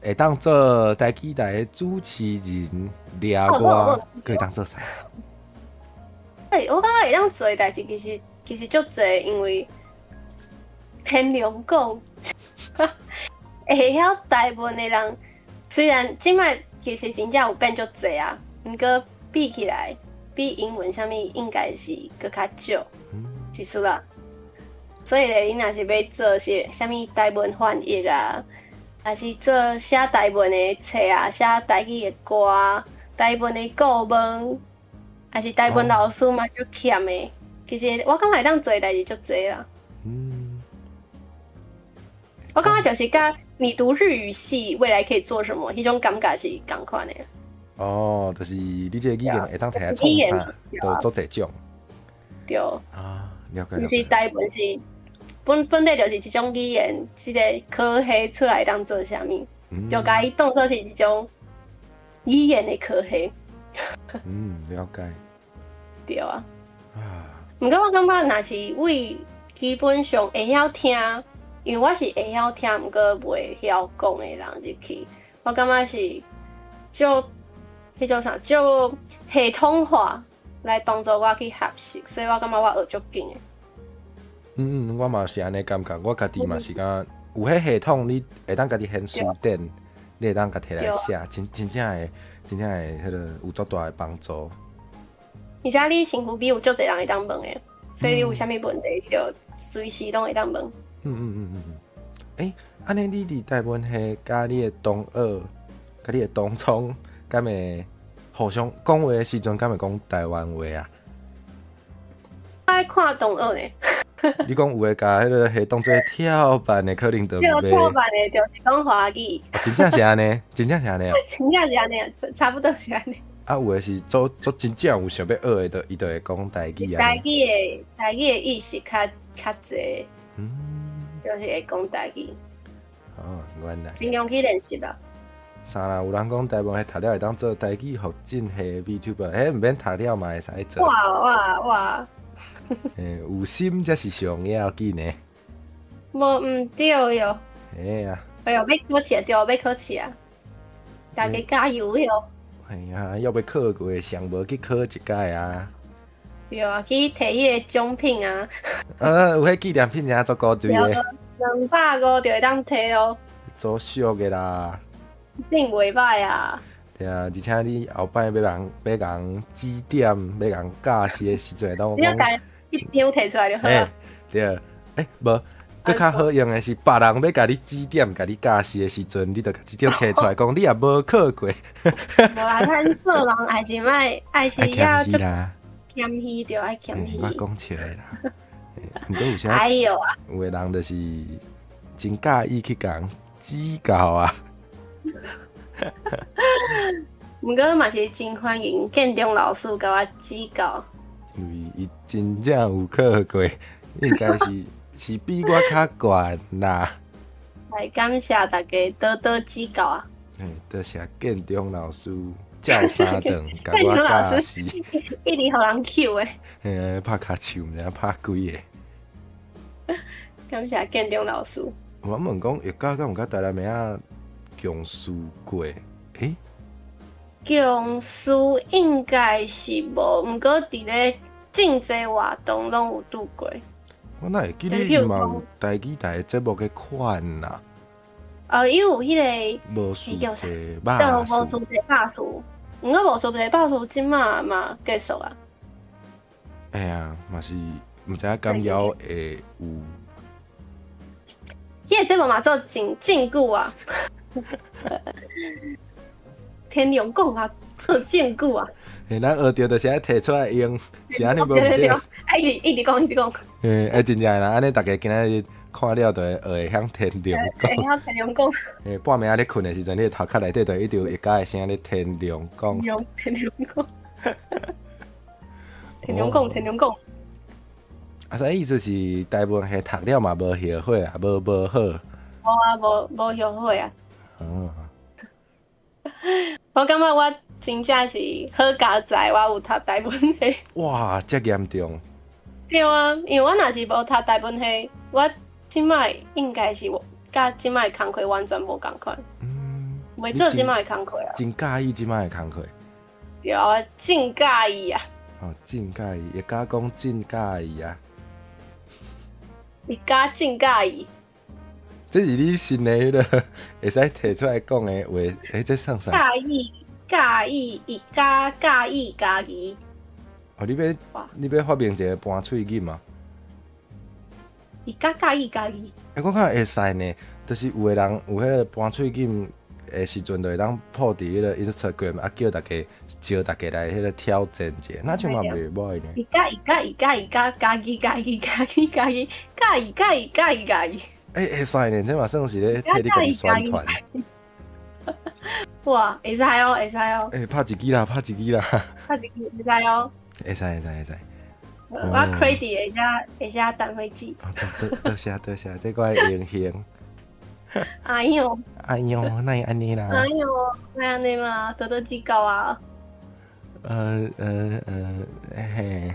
会当做台记台的主持人，掠我，可以当做啥？我感觉会当做的代志其实足侪，因为天龙讲，会晓台文的人，虽然即摆其实真正有变足侪啊，毋过比起来，比英文啥物应该是搁较少，是实啦。所以咧，你若是要做些啥物台文翻译啊，还是做写台文的册啊，写台语的歌啊，台文的顾问，还是台文老师嘛，足欠的。其实我感觉会当做的代志足侪啦。我感觉就是甲你读日语系未来可以做什么，迄种感觉是同款的。哦，就是你这个语言会当摕来创啥，都做侪种。对。啊，了解。毋是台文是本地就是一种语言，即个科系出来当做啥物，就甲伊当做是一种语言的科系。了解。对啊。毋过我感觉若是为基本上会晓听，因为我是会晓听，毋过袂晓讲的人入去，我感觉是就迄种啥，就系统化来帮助我去学习，所以我感觉我学足紧的。我嘛是安尼感觉，我家己嘛是讲有迄系统，你会当家己现书典，你会当家摕来写，真正会迄个有足大的帮助。而且你身躯边有足侪人会当问的，所以你有啥物问题就随时拢会当问。安尼你伫台文系甲你的同学、甲你的同窗，敢会互相讲话的时阵，敢会讲台湾话啊？我爱看同学呢。你讲有诶，甲迄个系当做跳板的，可能就袂。跳板的，就是讲华语。真正是安尼，真正是安尼哦。真正是安尼，差不多是安尼。有诶是做真正有想要学的，伊就会讲台语啊。台语的意识较侪，就是会讲台语。原来。尽量去练习啦。啥啦？有人讲台湾系读了会当做台语福建系 VTuber，毋免读了嘛会使做。哇！有心才是上要紧的。毋对哟。哎呀，要考试啊，要考试啊！大家加油哟！哎呀，要考过，上无去考一届啊！对啊，去摕迄个奖品啊！有迄纪念品真足高贵的，250就会当摕哦。足俗的啦！真袂歹啊！对啊，而且你后摆要人指点，要人教示的时阵，当我讲，你要一张摕出来就好啊。对，无更较好用的是，别人要甲你指点、甲你教示的时阵，你就甲这张摕出来讲，你也无考过。无啦，咱做人还是莫，还是要谦虚啦，谦虚着，爱谦虚。我讲笑的啦。毋过有时哎呦啊！有的人就是真介意去甲人指教啊。毋过嘛是真欢迎建中老师甲我指教。因为伊真正有考过，应该是比我较悬啦。来感谢大家多多指教啊！多谢建中老师教三顿，甲我教示。一直互人 Q 诶。拍骹手，毋知拍几个。感谢建中老师。我问讲，叶家敢有甲台南妹仔共事过？共事应该是无，毋过伫咧真济活动拢有拄过。我哪会记你嘛有台语台的节目嘅款啦？伊有迄个无数者肉无数者百数，毋过无数者百数即马嘛结束啊。哎呀，嘛是毋知影敢要会有。迄个节目嘛做真久啊。天龙讲嘛，做真久啊。咱学着就是爱摕出来用，是安尼无毋对。一直讲，一直讲。真正啦，安尼大家今仔日看了就会会晓天龙讲。会晓天龙讲。半暝仔咧困的时阵，你头壳内底就一直有一家的声咧天龙讲。天龙讲。天龙讲，天龙讲。所以意思是大部分系读了嘛无后悔啊，无好。无啊，无后悔啊。我感觉我真正是好佳哉，我有读台文系。哇，遮严重。对啊，因为我若是无读台文系，我即摆应该是甲即摆的工课完全无共款。袂做即摆的工课啊。真介意即摆的工课。对啊，我真介意啊。真介意，会甲讲真介意啊。你家真介意。这是你新的迄个会使摕出来讲的话，这上啥？介意，伊介意家己。你要发明一个搬喙语嘛？伊介意家己。我看会使呢，就是有的人有迄个搬喙语的时阵，就会当破伫迄个 Instagram 啊，招大家来迄个挑战者，那就嘛袂歹呢。伊家己。会使呢，这嘛算是咧替你家己宣传。哇，会使哦，会使哦。拍一支啦，拍一支啦。拍一支会使哦。会使。我 credit 会写单回记。多谢，这个荣幸。哎呦，那会安尼啦？哎呦，那安尼嘛，多多指教啊。嘿。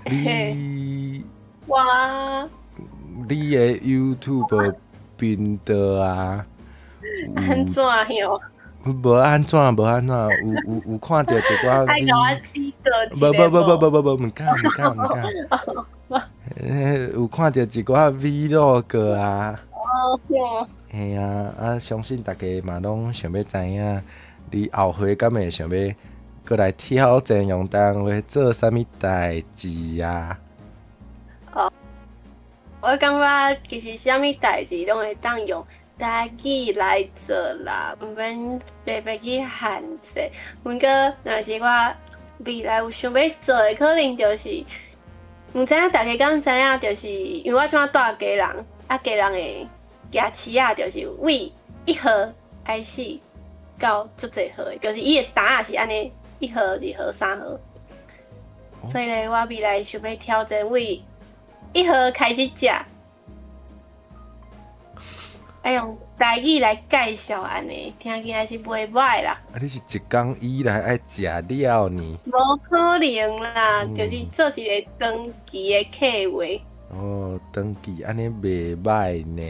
你。哇！你的 YouTube 频道啊？安怎哟？无安怎，有看到一寡 V。爱甲我指导。不，唔敢。有看到一寡 Vlog 啊。嘿啊，相信大家嘛拢想要知影，你后悔敢会想要过来挑战用台话做啥物代志啊？我感觉其实啥物代志拢会当用台语来做啦，毋免特别去限制。毋过，若是我未来有想要做的，可能就是毋知影大家敢知影，就是因为我即摆住家人，家人的牙齿啊，就是为1号开始到足侪号的，就是伊的答案是安尼，1号、2号、3号。所以咧，我未来想要挑战为1号开始食，要用台语来介绍安尼，听起来是袂歹啦。你是一工以来爱食了呢？无可能啦，就是做一个长期的客户。长期安尼袂歹呢。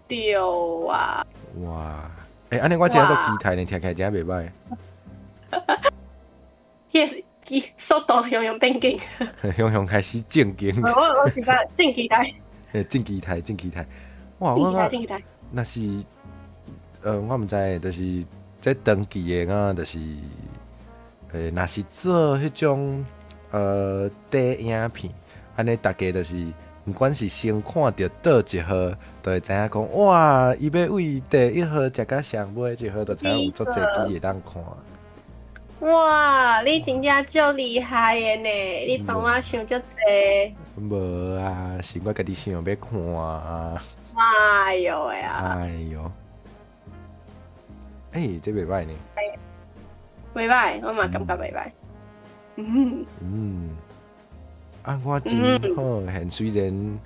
对啊。哇，安尼我真做期待呢，听起来真袂歹。迄速度用变紧，用开始正经。我是讲正期待。正期待。哇，正期待。那是，我毋知，就是这长期的就是，若是做迄种低影片，安尼大家就是不管是先看到倒一号，就会知影讲哇，伊要为第一号食到上尾一号，就知影有足侪机会当看。哇，你真正足厉害的呢！你帮我想足济。无啊，是我家己想要看啊。哎呦喂啊！哎呦，这袂歹呢。袂歹，我嘛感觉袂歹。我真好现，虽然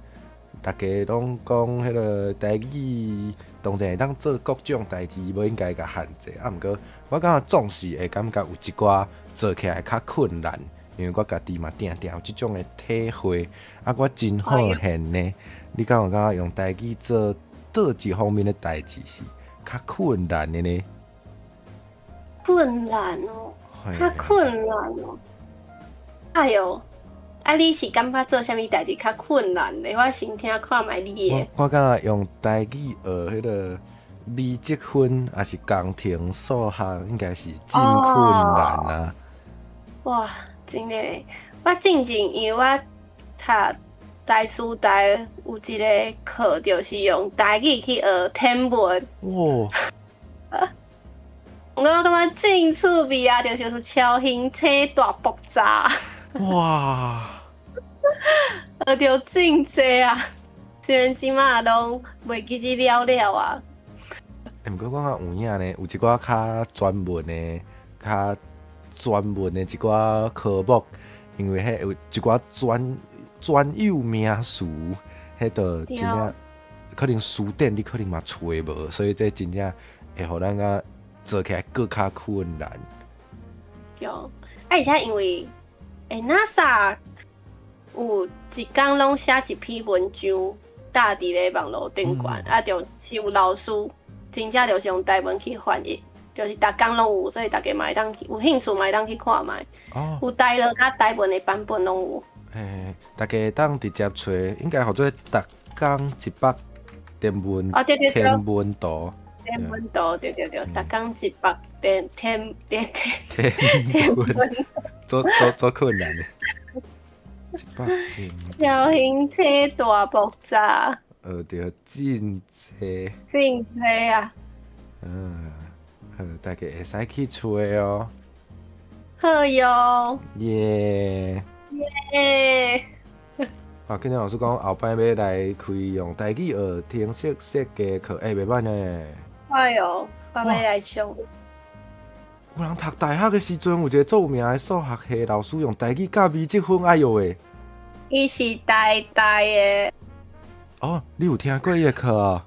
大家拢讲迄个台语当然会当做各种代志，无应该甲限制。毋过我感觉总是会感觉有一寡做起来较困难，因为我家己嘛定定有即种的体会。我真好现呢。你敢有感觉用台语做倒一方面的代志是较困难的呢？困难哦，较困难哦。哎呦！你是感觉做啥物代志较困难的？我先听看卖你的。我感觉用台语学迄个微积分，还是工程、数学，应该是真困难啊！哇，真的！我进前因为我读台师大有一个课，就是用台语去学天文。哇！我感觉真趣味啊，就是超形车大爆炸。哇！学着真济啊！虽然即马拢袂记只了了啊。毋过我看有影呢，有一寡较专门的一寡科目，因为迄有一寡专有名词，迄个真正可能书店你可能嘛找无，所以这真正会互咱啊做起来更较困难。对，而且因为NASA 有一天拢写一篇文章，搭伫咧网络顶悬，就是有老师真正就是用台文去翻译，就是逐工拢有，所以大家嘛会当有兴趣嘛会当去看卖。有台语甲台文的版本拢有。大家当直接找，应该叫做逐工一百天文天文图。天文图，对，逐工一百天文。做困难的。小型车大爆炸，学着真济，啊！好，大家会使去找哦。好哟！耶！今日老师讲后摆要来开用台语学听说设计课，袂歹呢。哎哟，我要来上。有人读大学的时阵，有一个著名的数学系老师用台语教微积分，哎哟喂！伊是台大的。哦，你有听过伊的课啊？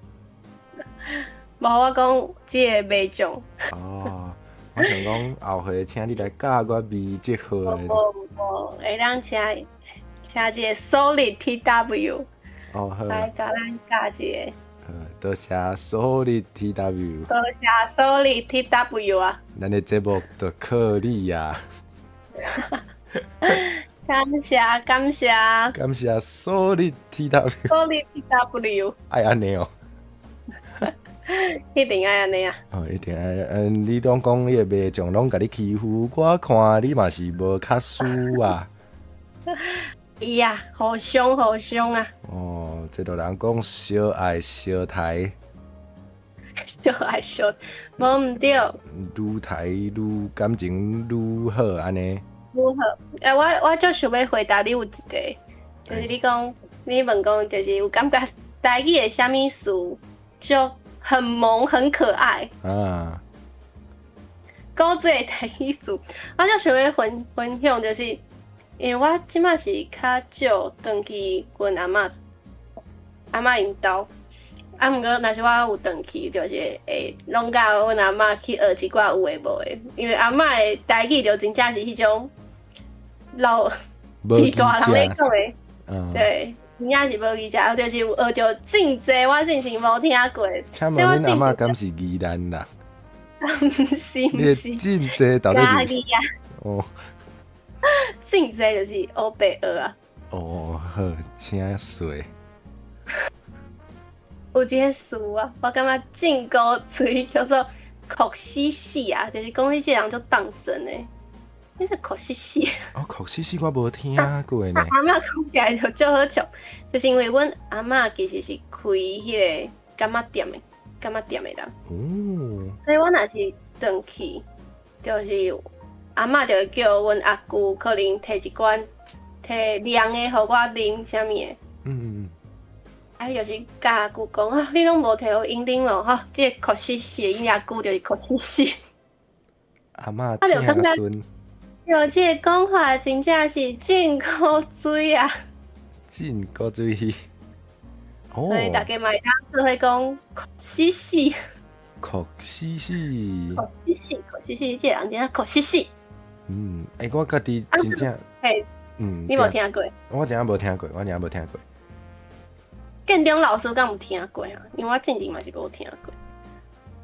无，我讲这个袂中。哦，我想讲后回请你来教我微积分。无，会当请一个 Solid TW。哦，好。来甲咱教一个。多谢 Solid TW。多谢 Solid TW 啊！咱的节目就靠你呀！感谢Solid TW。Solid TW。爱安尼哦。一定爱安尼啊！一定爱。你拢讲你个卖将拢甲你欺负，我看你嘛是无较输啊。呀，好凶啊！这就人讲小爱小台，小爱小，无毋对。愈台愈感情愈好安尼。愈好。我就想要回答你有一个，就是你讲，你问讲，就是有感觉台语的啥物词就很萌很可爱啊。古早的台语词，我就想要分享，就是因为我即马是较少转去阮阿嬷因兜，毋过若是我有转去，就是会拢甲阮阿嬷去学一寡有诶无诶，因为阿嬷诶台语就真正是迄种老是大人咧讲诶，对，真正是无记者，就是有学着真济我真是无听过。请问恁阿嬷敢是宜兰人？毋是，你真济到底是？嘉义啊。哦。真济就是黑白学啊。好，请说。有一个词啊，我感觉真古锥，叫做“酷死死”啊，就是讲你这人就当神的。你是口西西。哦，口西西我无听过呢。阿嬷讲起来就足好笑，就是因为阮阿嬷其实是开迄个干妈店的，干妈店的人。哦，所以我若是转去，就是阿嬷就会叫阮阿姑可能摕一罐摕凉的，互我啉，啥物的。嗯，就是甲阿姑讲啊，你拢无摕互因啉咯，吼，即个可惜死，因阿姑就是可惜死。阿嬷听孙，有即个讲法真正是真古锥啊！真古锥。哦，所以大家嘛会当做伙讲可惜死，可惜死，可惜死，可惜死，即个人真正可惜死。我家己真正，嘿，你无听过？我真正无听过，我真正无听过。建中老师敢有听过啊？因为我之前嘛是无听过。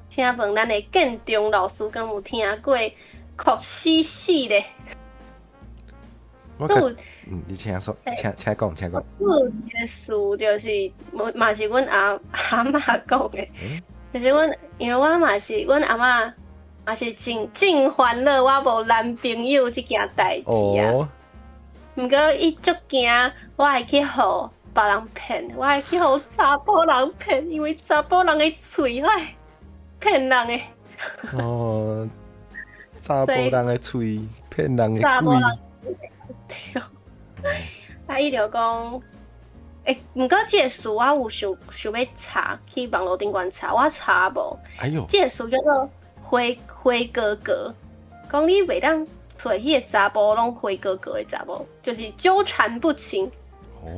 请问咱的建中老师敢有听过可惜死咧？你请说，请讲，请讲。有一个事就是嘛是阮阿嬷讲的，就是因为我嘛是阮阿嬷嘛是真欢乐，我无男朋友这件代志啊。毋过伊足惊，我会去互别人骗，我会去互查甫人骗，因为查甫人的嘴会骗人的。哦，查甫人的嘴骗人的查甫鬼。对。伊就讲，毋过即个事我有想要查，去网络顶管查，我查无。哎呦，即个事叫做灰哥哥，讲你袂当找迄个查甫拢灰哥哥的查某，就是纠缠不清，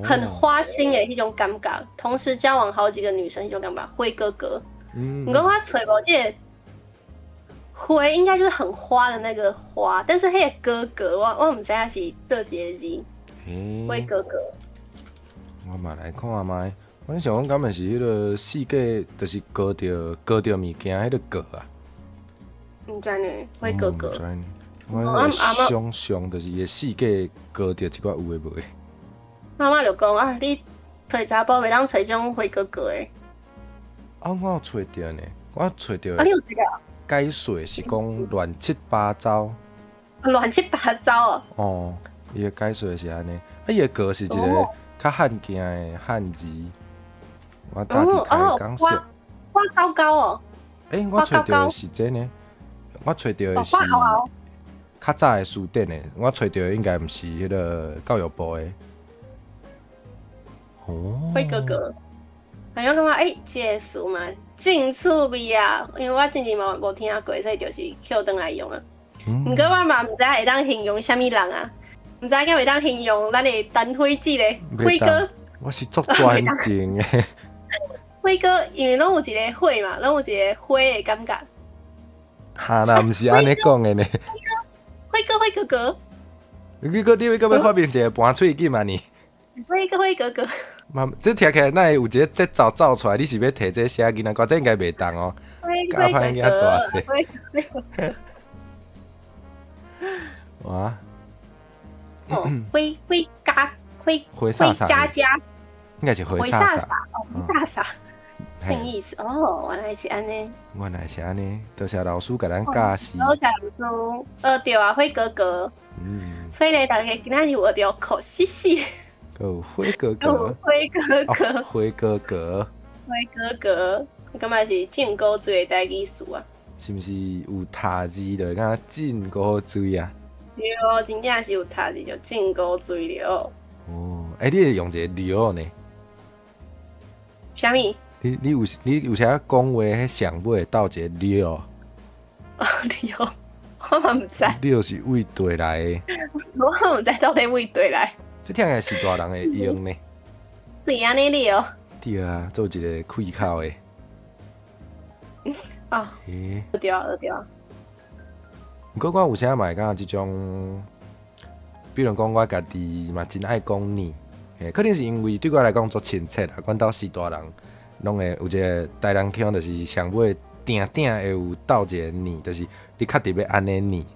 很花心的迄种感觉，同时交往好几个女生迄种感觉，灰哥哥。毋过我找无即个。灰应该就是很花的那个花，但是迄个哥哥，我唔知影是倒一个字。灰哥哥。我嘛来看卖，我想讲敢若是迄个世界，就是割着物件迄个割啊。唔知呢，灰哥哥。唔知呢，我想象就是伊个世界割着一寡有诶无诶。妈妈就讲啊，你找查甫袂当找种灰哥哥诶。我有找着呢，我找着。你有找着？解说是讲乱七八糟，乱七八糟哦。哦，伊个解说是安尼，伊个歌是一个较罕见的汉字，我大致开讲说。花高高哦。我找到的是这呢，我找到的是较早的书店的，我找到的应该毋是迄个教育部的。哦。灰哥哥，好像感觉这个事嘛。真趣味啊！因为我之前无听过，所以就是捡回来用啊。毋过我嘛毋知会当形容啥物人啊，毋知敢会当形容咱的单灰记咧，辉哥。我是足专情的。辉哥，因为拢有一个火嘛，拢有一个火的感觉。哈啦，毋是安尼讲的呢。辉哥哥。你要发明一个盘喙金啊你？辉哥哥。这听起来哪会有一个节奏走出来？你是要摕这写囡仔歌？这应该袂当哦。教歹囡仔大细。哇！灰家家，应该是灰煞煞哦，灰煞煞，什么意思？哦，原来是安尼。原来是安尼，多谢老师甲咱教示。多谢老师，对啊，辉哥哥。所以咧，大家今仔日学到可惜死。灰哥哥，灰哥哥，灰哥哥，灰哥哥，感觉是真古锥的代语词啊。是毋是有塔字的？敢真古锥啊？对哦，真正是有塔字就真古锥了。哦，你会用一个流呢？啥物？你有啥讲话？迄上尾倒一个流？哦，流，我嘛毋知。流是为对来的。我毋知到底为对来。这听起来是大人会用呢。是安尼流。对啊，做一个开口的。哦。对啊。不过我有啥嘛会感觉这种，比如讲我家己嘛真爱讲你，可能是因为对我来讲足亲切啦。阮兜4大人拢会有一个台人腔，就是上尾定会有斗一个你，就是你确定要安尼你，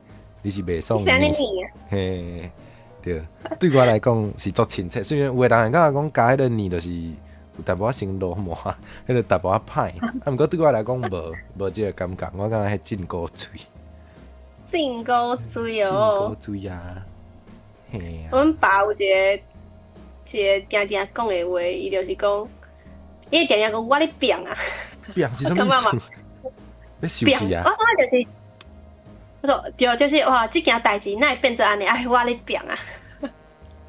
你是袂爽你。是安尼你啊？嘿。对，对我来讲是足亲切。虽然有个人会感觉讲加迄个你就是有淡薄仔生罗马，迄个淡薄仔歹。毋过对我来讲无即个感觉，我感觉迄真古锥。进沟水进哦沟。水啊，嘿啊，阮爸有一个定定讲的话，伊就是讲，伊定定讲我咧拼啊，变是什么意我感觉思？要生拼，气啊我？感觉就是，我说对，就是哇，这件代志哪会变做安尼？哎，我咧拼啊，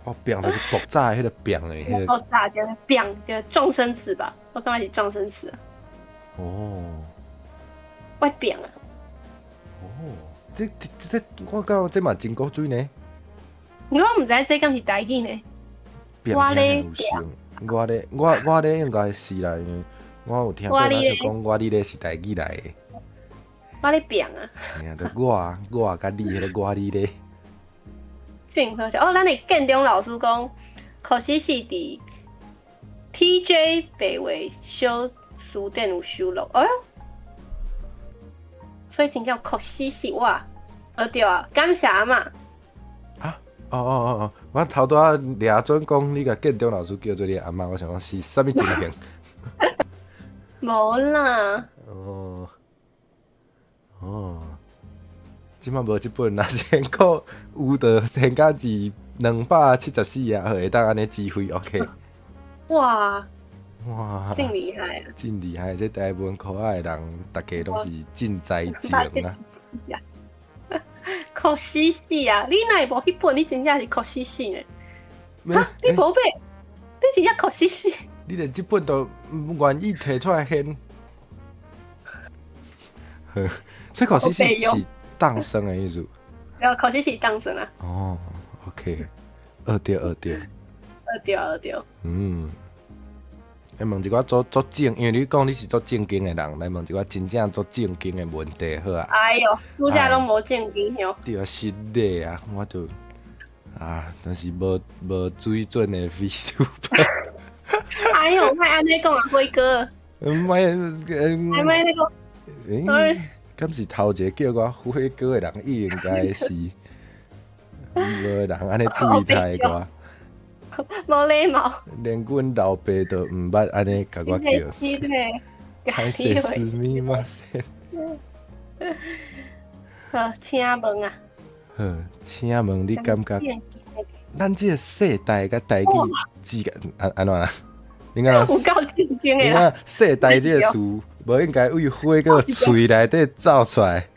哦，变就是爆炸的迄个变的迄个。爆炸就是拼，就是撞生词吧？我感觉是撞生词啊，哦我拼啊，哦，这，我感觉这嘛真古水呢。我毋知这敢是台语呢？变我咧有像，我咧应该是啦，因为我有听过人就讲我你咧是台语来的。我咧拼啊，哎呀，就我甲你迄个我你咧。真好笑哦！咱的建中老师讲，可惜是伫 TJ 北纬小书店有收录，哎呦，所以真叫可惜是我，对啊，感谢阿嬷。哦，我头拄仔掠准讲你甲建中老师叫做你阿嬷，我想讲是啥物情形？无啦，哦，即摆无即本啦，先考有的先甲字274啊，会当安尼指挥 OK。哇，哇，真厉害啊！真厉害！这台文科仔的人，大家拢是真才情啊！可惜死啊！你哪会无迄本？你真正是可惜死呢！哈，你无买，你真正可惜死。你连即本都唔愿意摕出来献，这可惜是当生的意思。可惜是当生啊！哦 ，OK， 对。对。嗯，来问一个做正，因为你讲你是做正经的人，来问一个真正做正经的问题好啊。哎呦，拄则拢无正经哟。对啊，是的啊，我就但是无水准的 VTuber。哎呦，莫安尼讲啊，辉哥。莫莫安尼讲。敢是头一个叫我辉哥的人，应该是无人安尼对待我。无礼貌，连阮老爸都毋捌安尼甲我叫。还是斯密马塞。好，请问啊。好，请问你感觉咱这个世代甲台语之间安怎啊？你看，有够正经的啦。世代这个事，无应该为火个喙内底走出来。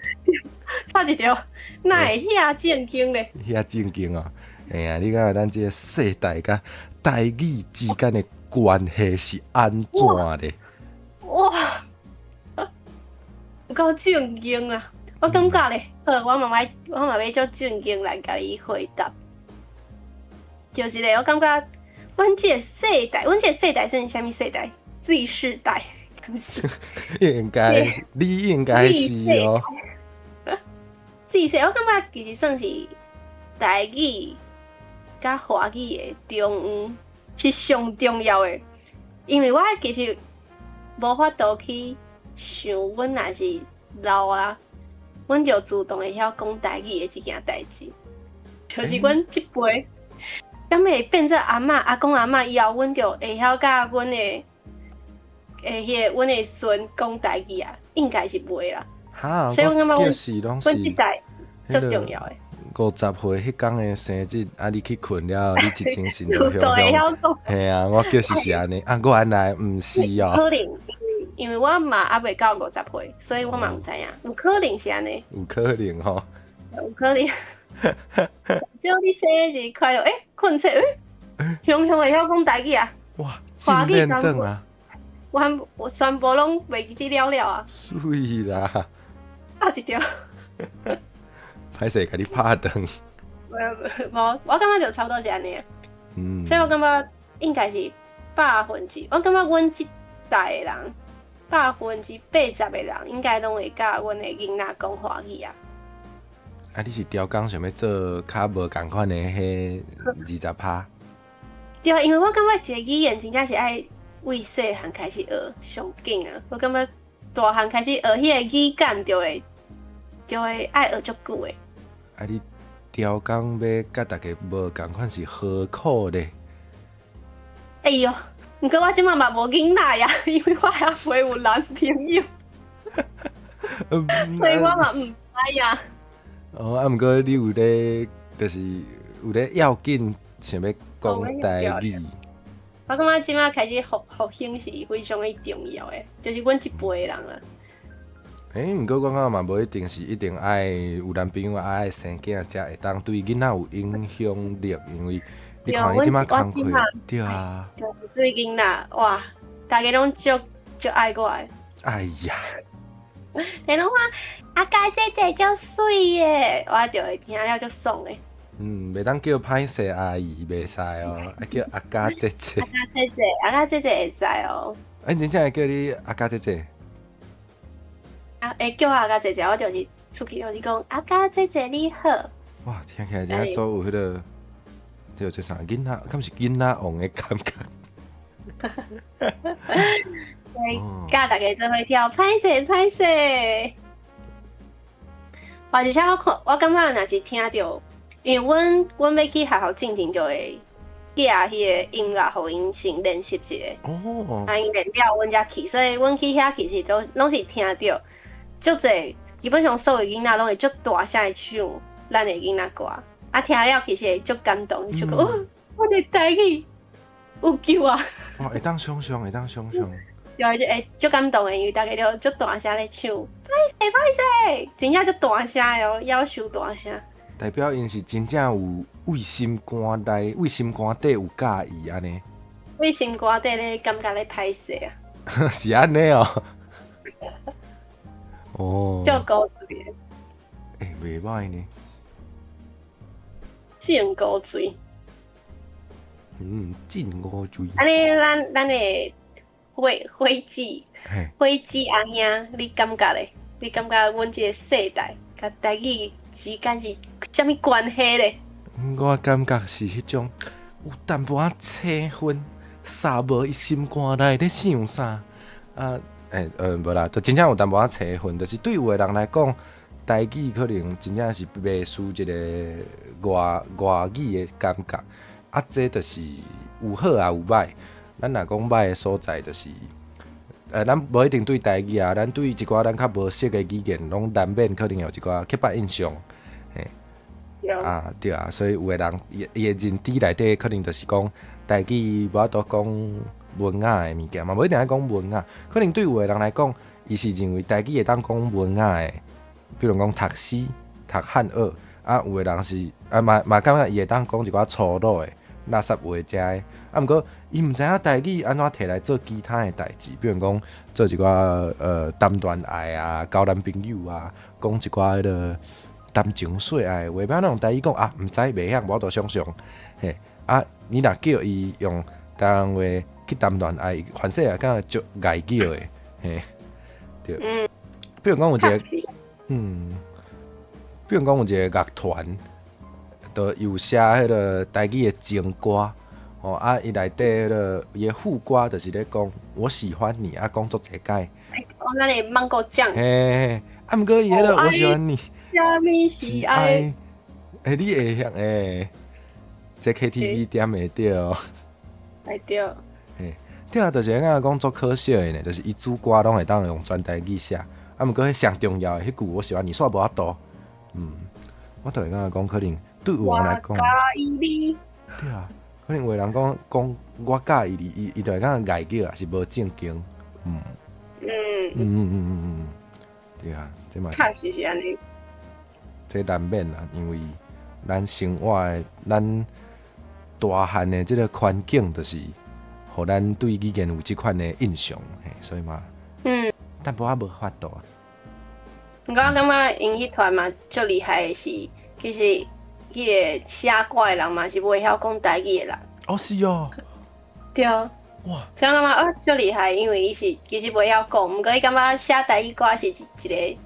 差一条，哪会遐正经咧？遐正经哦。哎呀，你看咱这个世代甲台语之间的关系是安怎的？哇，有够正经啊！我感觉咧，我嘛要做正经来甲你回答。就是咧，我感觉，阮这个世代是啥物世代 ？Z 世代，敢是？你应该是哦。Z 世代，我感觉其实算是台语甲华语的中央是上重要的，因为我其实无法度去想，阮若是老啊，阮就自动会晓讲台语的这件代志，就是阮即辈，敢会变做阿嬷、阿公、阿嬷以后，阮就会晓甲阮的阮的孙讲台语啊，应该是袂啦。所以我感觉阮这代最重要的。50岁迄天的生日，你去困了，你一精神就香。嘿啊，我叫是安尼，我原来毋是哦。可能因为我嘛还袂到50岁，所以我嘛毋知影，有可能是安尼。有可能吼。有可能。祝你生日快乐！困醒雄雄会晓讲台语啊！哇，华语全部啊！我全部拢袂记了了啊！水啦！倒一条。歹势，甲你拍断。无，我感觉就差不多是安尼。所以我感觉应该是100%。我感觉阮这代的人，80%的人应该拢会教阮的囡仔讲华语啊。你是雕工想要做较无共款的迄20%？对啊，因为我感觉一个语言真正是爱为细汉开始学上紧啊。我感觉大汉开始学迄个语感就会爱学足久的。你雕工要甲大家无共款是何苦咧？哎呦，毋过我即马嘛无囡仔呀，因为我还袂有男朋友，所以我嘛毋知呀。哦，啊，毋过你有咧，就是有咧要紧想要讲台语。我感觉即摆开始复兴是非常的重要诶，就是阮一辈人啊。毋过我感觉嘛无一定是一定爱有男朋友爱生囝才会当对囡仔有影响力，因为你看你即摆工课，对啊，就是对囡仔哇，大家拢足爱我诶。哎呀，你拢看阿家姐姐足水耶，我就会听了足爽诶。袂当叫歹势阿姨，袂使哦，要叫阿家姐姐。阿家姐姐会使哦。真正会叫你阿家姐姐？会叫阿家姐姐，我就是出去就是讲阿家姐姐你好。哇，听起来真做有迄个，叫做啥囡仔，敢是囡仔王的感觉。教大家做伙跳，歹势。而且我感觉若是听到，因为阮要去学校进前就会寄迄个音乐互因先练习一下。哦。啊，因练了，阮才去，所以阮去遐其实都拢是听到，足侪基本上所有囡仔拢会足大声的唱咱的囡仔歌，啊听了其实会足感动，就讲我的台语有救啊！哇，会当想象。就会足感动的，因为大家都足大声咧唱，歹势，真正足大声哦，夭寿大声。代表因是真正有为心肝内、为心肝底有介意安尼。为心肝底咧感觉咧歹势啊。是安尼哦。哦。足高水的。袂歹呢。真高水。真高水。安尼咱的。灰机阿兄，你感觉咧？你感觉阮这个世代甲台语之间是啥物关系咧？我感觉是迄种有淡薄仔气氛，煞无伊心肝内咧想啥啊？无啦，就真正有淡薄仔气氛，就是对有的人来讲，台语可能真正是袂输一个外语的感觉，啊，这就是有好也有歹。咱若讲歹的所在，就是咱无一定对台语啊，咱对一寡咱较无熟的语言，拢难免可能有一寡刻板印象，对啊，所以有的人伊的认知内底可能就是讲台语无法度讲文雅的物件嘛，无一定爱讲文雅，可能对有的人来讲，伊是认为台语会当讲文雅的，比如讲读诗、读汉语，啊，有的人是嘛感觉伊会当讲一寡粗鲁的。垃圾话遮的，啊，毋过伊毋知影台语安怎摕来做其他的代志，比如讲做一寡谈恋爱啊、交男朋友啊，讲一寡迄个谈情说爱的话，要安怎用台语讲啊？毋知袂晓，无度想象，嘿啊！你若叫伊用台湾话去谈恋爱，反正也敢足碍叫的，嘿，对。比如讲有一个，比如讲有一个乐团。都有写迄个台语的情歌，啊，伊内底迄个伊的副歌就是咧讲我喜欢你啊，讲足侪解。咱的芒果酱。嘿，啊，毋过伊迄个我喜欢你。虾米是爱？你会晓这 KTV 点会着？会着。嘿，对啊，就是讲讲足可惜的呢，就是伊主歌拢会当用全台语写，啊，毋过迄上重要的迄句我喜欢你，煞无法度。我就会讲可能。对有人来讲，对啊，可能有人讲我介意你，伊就会讲外叫也是无正经，对啊，这嘛确实是安尼，这难免啦，因为咱生活的咱大汉的这个环境，就是互咱对语言有这款的印象，所以嘛，但无无法度啊。我感觉因迄团嘛最厉害的是，其实。迄个写歌的人嘛是袂晓讲台语的人。哦，是哦。对。哇！所以我感觉足厉害，因为伊是其实袂晓讲，毋过伊感觉写台语歌是一个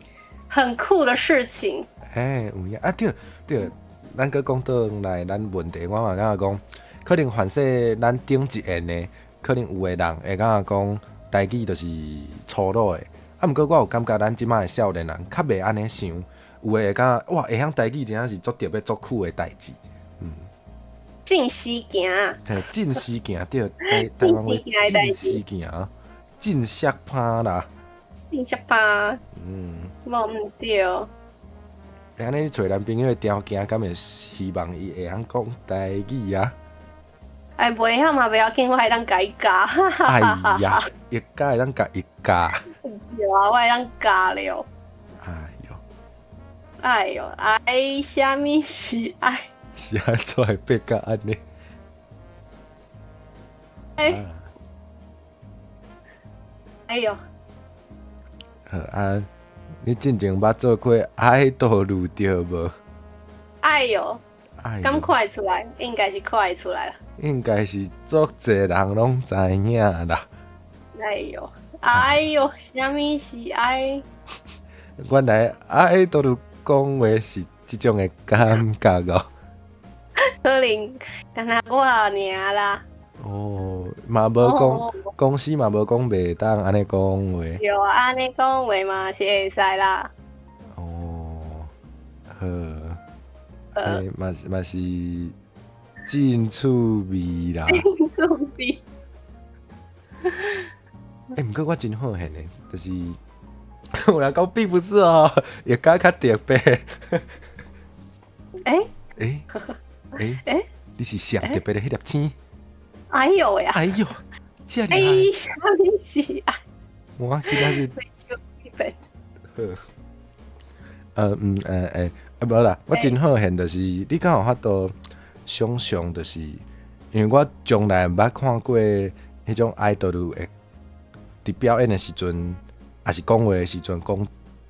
很酷的事情。有影啊！对，咱搁讲倒来咱问题，我嘛感觉讲，可能凡说咱顶一end的，可能有的人会感觉讲台语就是粗鲁的，啊，毋过我有感觉咱即摆的少年人较袂安尼想。有诶，会感觉哇，会晓台语真正是足特别、足酷诶代志。进时行。进时行对，台湾话进时行，进色趴啦。进色趴。无毋对。安尼你找男朋友的条件，敢会希望伊会晓讲台语啊？哎，袂晓嘛，袂要紧，我会当甲伊教。哎呀，一家会当甲一家。对啊，我会当教了。哎哟，哎哟，爱啥物是爱？是安怎会变甲安尼？哎哟，好啊，你进前捌做过爱豆路着无？哎哟，哎敢看会出来？应该是看会出来啦。应该是足侪人拢知影啦。哎哟，哎哟，啥物是爱？原来爱豆路讲话是即种的感觉哦。可能干那我尔啦。哦，嘛无讲公司嘛无讲袂当安尼讲话。有安尼讲话嘛是会使啦。哦，好，嘛是真趣味啦。真趣味。毋过我真好现的，就是有人讲并不是哦，也甲较特别。你是上特别的迄粒星？哎呦呀！哎呦，这厉害！哎，啥物是爱？我今仔日无啦，我真好现，就是你敢有法度想象，就是因为我从来毋捌看过迄种爱豆路会伫表演的时阵，还是讲话的时阵讲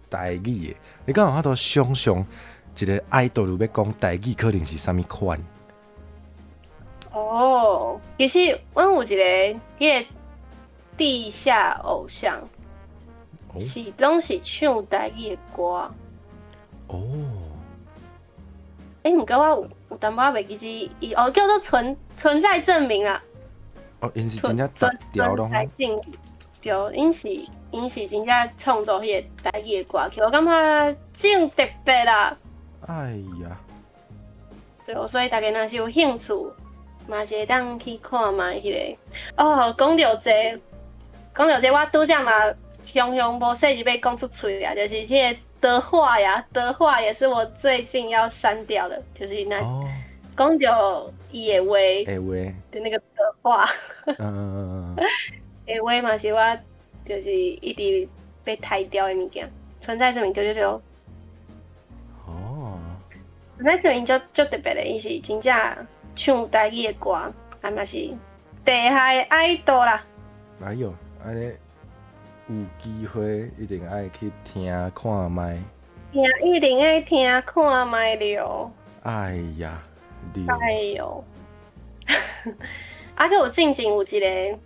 台语的。你敢有法度想象一个爱豆路要讲台语，可能是啥物款？哦，其实阮有一个迄个地下偶像，是拢是唱台语的歌。哦。毋过我有淡薄仔袂记住伊叫做存在证明啦。哦，因是真正十条拢。对，因是真正创作迄个台语的歌曲，我感觉真特别啦。哎呀。对，所以大家若是有兴趣，嘛是会当去看卖迄个。哦，讲到这，我拄则嘛雄无细就被讲出嘴啊，就是迄个德化呀，德化也是我最近要删掉的，就是那讲到伊的话的那个德化。的话嘛是我就是一直被抬掉的物件，存在证明999。存在证明就特别的，伊是真正唱台语的歌，还嘛是地下的爱豆啦。哎哟，安尼有机会一定爱去听看卖。一定爱听看卖了。哎呀，哎哟，还有近前有一个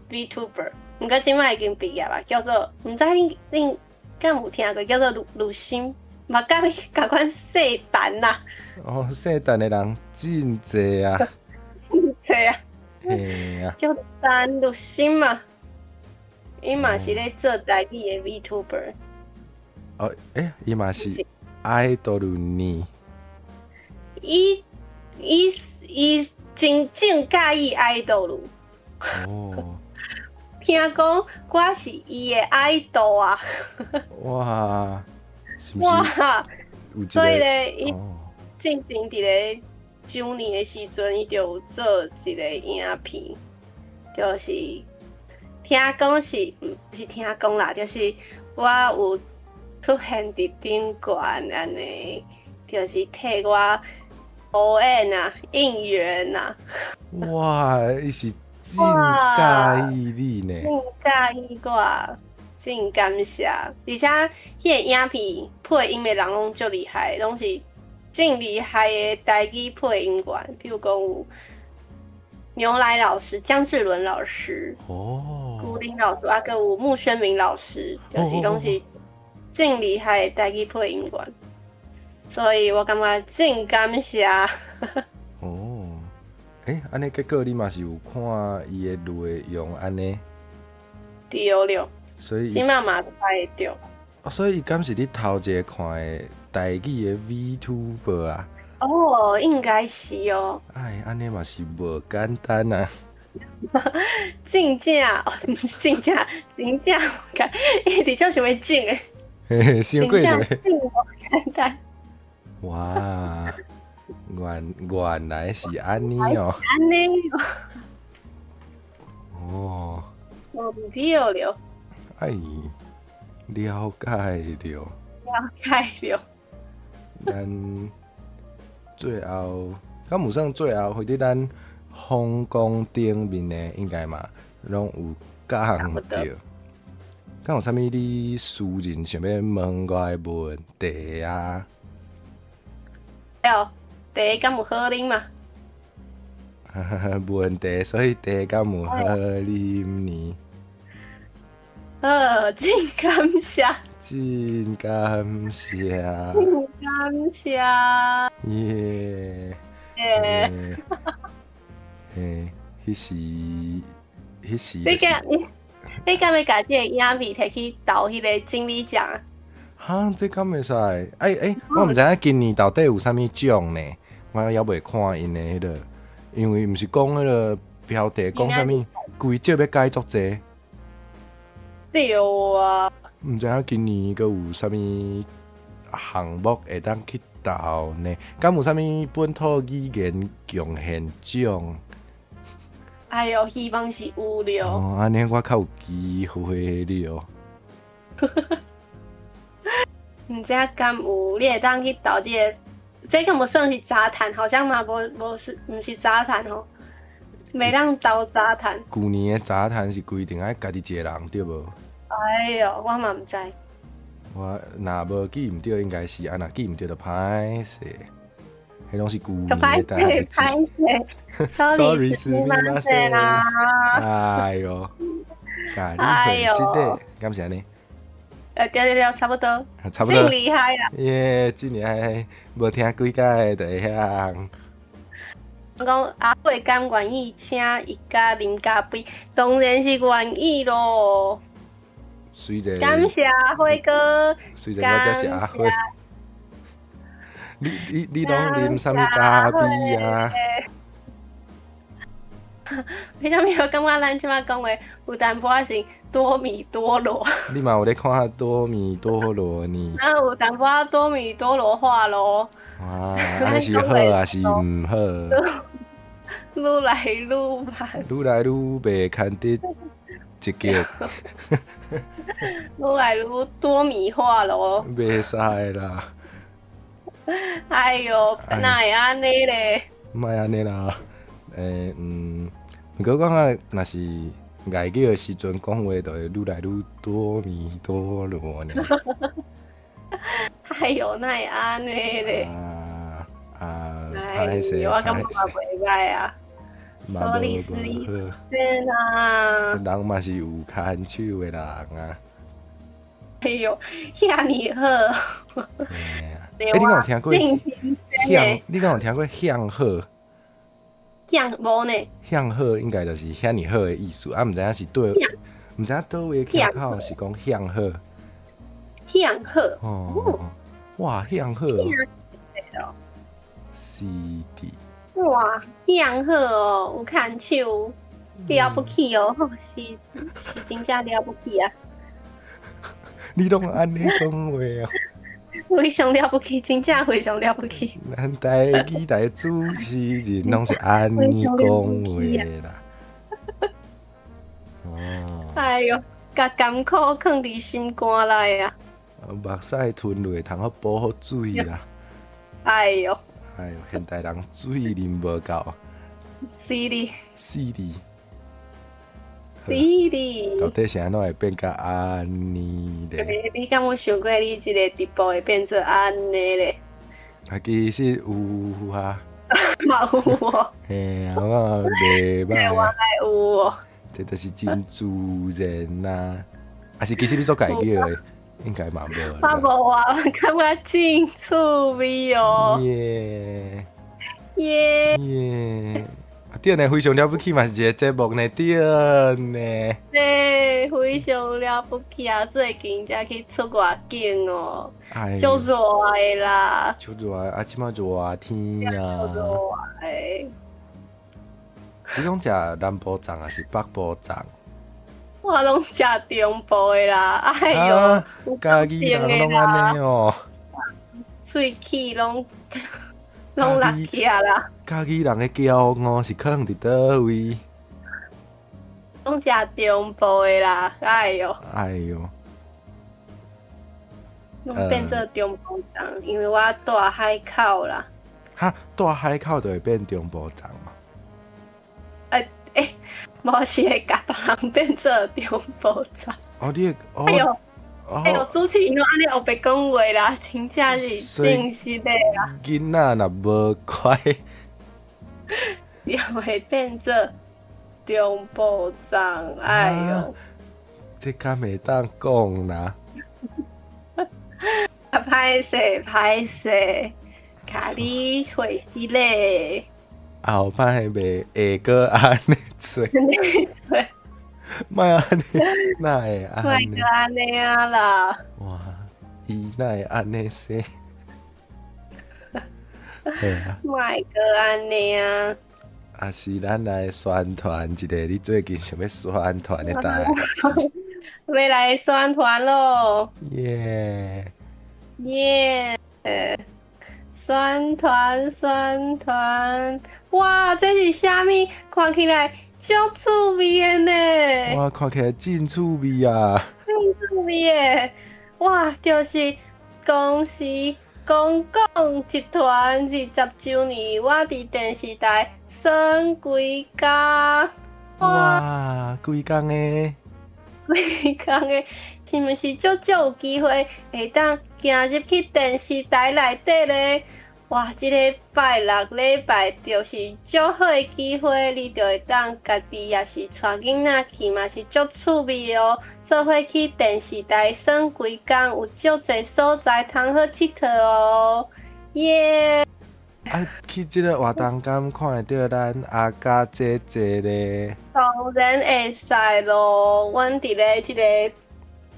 VTuber， 毋过即摆已经毕业啦，叫做毋知恁敢有听过，叫做鲁心，嘛甲你共款细蛋啦。哦，细蛋的人真济啊，真济啊，嘿啊，叫蛋鲁心嘛，伊嘛是咧做台语的 VTuber。哦，伊嘛是爱豆路呢。伊真正介意爱豆路。哦。听讲我是伊的爱豆啊！哇！哇！所以咧，伊进前伫咧9年的时阵，伊就有做一个影片，就是听讲是听讲啦，就是我有出现伫顶悬安尼，就是替我表演啊、应援啊。哇！伊是。真介意你呢？真介意我，真感谢。而且迄个影片配音的人拢足厉害，拢是真厉害的台语配音员，比如讲有牛来老师、江志伦老师、古林老师，还有穆宣明老师，就是拢是真厉害的台语配音员。所以我感觉真感谢。安尼结果你嘛是有看伊的内容安尼？对了，所以即摆嘛猜会着。所以敢是你头一个看的台语的 VTuber 啊？哦，应该是哦。安尼嘛是无简单啊！真正，真正，一直就想要整的，想过想要真无简单。哇，原来是安尼哦。安尼哦，哦，唔对了，哎，了解了。了解了。咱最后，敢有算最后或者咱方讲顶面的，应该嘛，拢有讲着。敢有啥物你私人想要问我的问题啊？了，茶敢有好啉嘛？问题，所以茶敢有好啉呢？真感谢，真感谢，真感谢。耶！耶！迄时你敢要甲即个影片摕去投迄个金米奖啊？哈，这敢袂使？我毋知影今年到底有啥物奖呢？我还未看因的迄个，因为毋是讲迄个标题讲啥物，规则要改作者。对啊，毋知影今年阁有啥物项目会当去投呢？敢有啥物本土语言贡献奖？哎哟，希望是有了。哦，安尼我较有机会了。毋知影敢有，你会当去投这敢无算是杂谈？好像嘛，无是，毋是杂谈吼，袂当投杂谈。旧年的杂谈是规定爱家己一个人对无？哎哟，我嘛毋知。我若无记毋对，应该是若记毋对就歹势。迄拢是旧年的代志。歹势，sorry，是咪嘛势啦。哎哟，家己会识得，敢是安尼？对，差不多。差不多。真厉害啦！耶，真厉害！无听几届就会晓。我讲阿慧敢愿意请伊家啉咖啡，当然是愿意咯。虽然感谢辉哥，虽然我才是阿辉，你拢啉啥物咖啡啊？为什么我感觉咱即摆讲话有淡薄是多米多罗？你嘛有咧看多米多罗呢？啊，有淡薄多米多罗化咯。哇，安尼是好还是毋好？愈来愈歹，愈来愈袂堪得一击，愈来愈多米化咯。袂使啦。哎哟，哪会安尼咧？莫安尼啦，毋过讲啊，若是外语的时阵讲话，就会愈来愈多米多罗呢。哎哟，哪会安尼咧？歹势，我感觉袂歹啊。sorry，真啊。人嘛是有牵手的人啊。哎哟，遐尼好。你敢有听过向？你敢有听过向好？向无呢？向好应该就是遐尼好的意思，啊，毋知影是对，毋知影倒位口口是讲向好。向好。哦，哇，向好。是的。哇，向好哦，有牵手，了不起哦，是真正了不起啊！你拢安尼讲话哦？非常了不起，真正非常了不起。咱台语台主持人拢是安尼讲话啦。哦。哎哟，甲甘苦囥伫心肝内啊！目屎吞落，通好补好水啦。哎哟，现代人水啉无够。是的。是的。是的。到底是安怎会变甲安尼咧？你敢有想过你这个地步会变做安尼咧？其实有啊。嘛有哦。嘿啊，我袂歹。我来有哦。这就是真自然啦。还是其实你做家己的，应该嘛无。我无啊，感觉真趣味哦。耶。耶。对呢，非常了不起嘛，是一个节目呢，对呢。对，非常了不起啊！最近才去出外景哦，足热的啦。足热啊！即马热天啊。足热的。你讲食南部粽还是北部粽？我拢食中部的啦。哎哟，家己人拢安尼哦。喙齿拢落去啊啦。家己人的骄傲是囥伫倒位？拢食中部的啦，哎哟，哎哟，拢变做中部粽，因为我住海口啦。哈，住海口就会变中部粽嘛？无是会甲别人变做中部粽。哦，你的哦，哎哟，哦哎哟，主持人拢安尼学白讲话啦，真正是真实的啦，囡仔若无乖，就会变做中部粽。哎哟，这敢袂当讲啦。歹势歹势，卡你会死咧。后摆袂下个安尼做，莫安尼，哪会安莫尼？个安尼啊啦，哇，伊哪会安尼说？嘿啊，莫个安尼啊。啊是咱来宣传一个你最近想要宣传的台，要来宣传咯，耶！耶！宣传，哇，这是虾米？看起来足趣味的呢，哇，看起来真趣味啊！真趣味的，哇，就是公司公共集团20周年，我伫电视台算几工，哇，规工的，几工的，是毋是足有机会会当行入去电视台内底咧？哇，即个拜六礼拜就是足好的机会，你就会当家己也是带囡仔去嘛，是足趣味哦。做伙去电视台耍几工，有足侪所在通好佚佗哦，耶！啊，去即个活动敢看会到咱阿家姐姐咧？当然会使咯，阮伫咧即个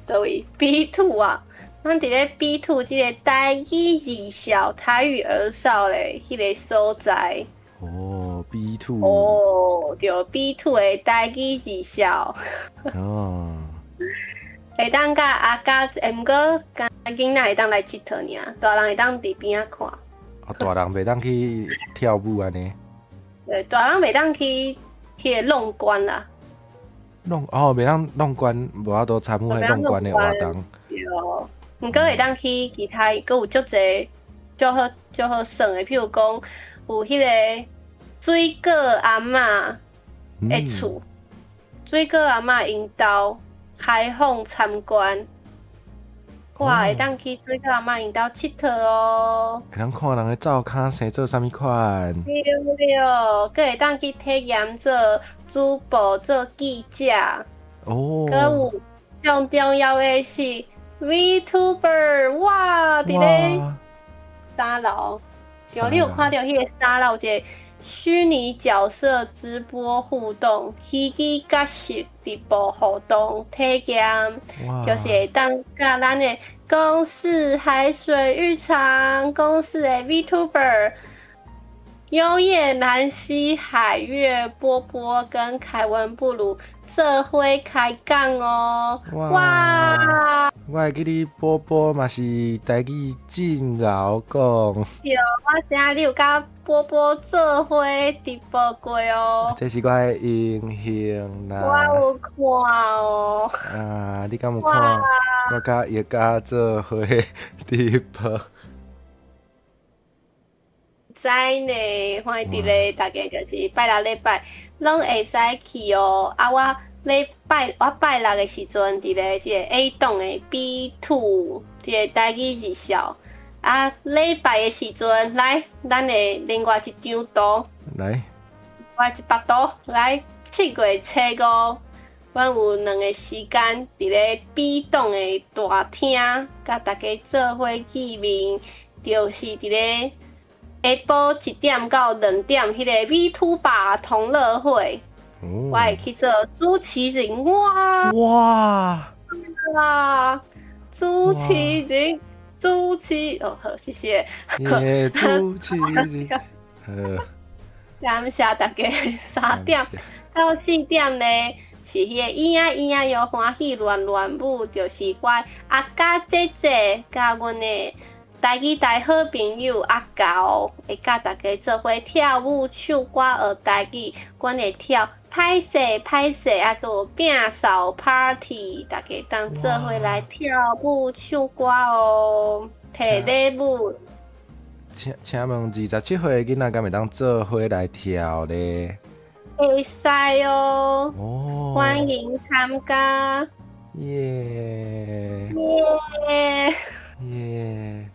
倒位 B2 啊。阮伫咧 B2 即个台语二小台语儿少咧，迄个所在。哦，B2。哦，对 B2 的台语二小，哦，会当甲阿家，毋过甲囡仔会当来佚佗尔，大人会当伫边仔看。啊，大人袂当去跳舞安尼。对，大人袂当去迄个弄关啦。袂当弄关，无法度参与迄弄关的活动。对，毋过会当去其他，佫有足侪足好耍的，譬如讲有迄个水果阿嬷的厝，水果阿嬷因兜开放参观，哇，会当去水果阿嬷因兜佚佗哦。会当看人的照骹生做啥物款？对，佫会当去体验做主播、做记者，哦，佫有上重要的是 VTuber， 哇，伫咧三楼，有你有看到迄个三楼一个虚拟角色直播互动、虚拟角色直播互动体验，就是会当甲咱的公视海水浴场公视的 VTuber。优叶南希、海月、波波跟凯文布鲁做伙开讲哦！哇！我会记你波波嘛是台语真敖讲。对，我知影你有甲波波做伙直播过哦。这是我的荣幸啦。我有看哦。啊，你敢有看？我甲叶家做伙直播。知呢，反正伫咧大概就是拜六礼拜拢会使去哦。啊，我拜六的时阵伫咧即个 A 栋的 B2 即个台语二小。啊，礼拜的时阵来，咱会另外一张图，来，另外一幅图来7月初5，阮有2个时间伫咧 B 栋的大厅，甲大家做伙见面，就是伫咧。下晡1点到2点，迄个 VTuber 同乐会，我会去做主持人。哇！主持人，哦好，谢谢。主持人，感谢大家3点到4点呢，是迄个咿呀哟欢喜乱舞，就是我阿家姐姐甲阮的台语台好朋友阿高会甲大家做伙跳舞、唱歌、学台语，阮会跳歹势歹势，啊个摒扫 party， 大家当做伙来跳舞、唱歌哦，摕礼物。请问27岁的囡仔敢会当做伙来跳咧？会使哦，哦，欢迎参加。耶耶！耶！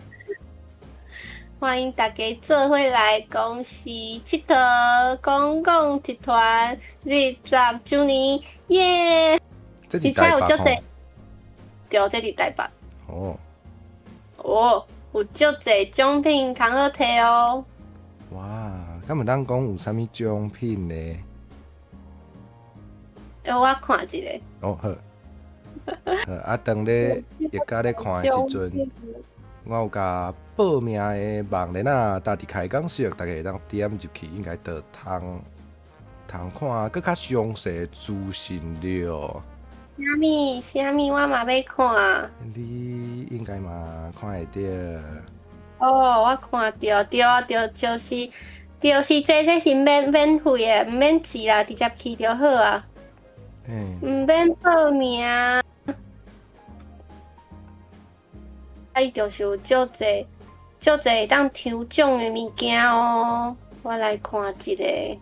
欢迎大家做伙来公司佚佗，公共集团20周年，耶！这是台北吼。对，这是台北。哦。哦，有足侪奖品通好摕哦。哇，敢有当讲有啥物奖品呢？我看一下。哦好。啊，当咧一家咧看的时阵，我有甲报名的网站啊，搭伫开讲室，大家会当点入去，应该就通看更较详细的资讯了。虾米，我嘛要看。你应该嘛看会到。哦，我看到，对啊，就是这是免费的，唔免钱啦，直接去就好啊。唔免报名。就是有足侪当抽奖的物件哦。我来看一个。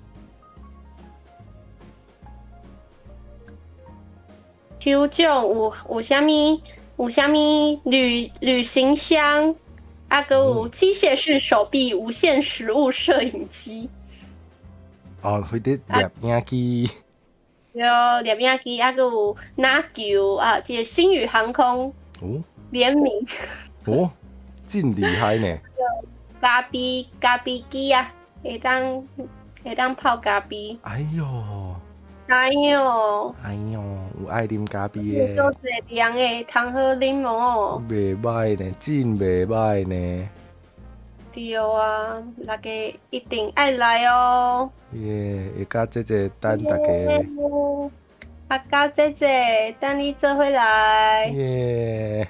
抽奖有啥物旅行箱，啊个有机械式手臂无线食物摄影机。哦，会得摄影机。对，摄影机，啊个有拿球啊，这个星宇航空联名。哦，真厉害呢！咖啡机啊，会当泡咖啡。哎呦！有爱啉咖啡的。有侪凉的，通好啉哦。袂歹呢，真袂歹呢。对啊，大家一定爱来哦。耶，会甲姐姐等大家。啊，甲姐姐等你做伙来。耶！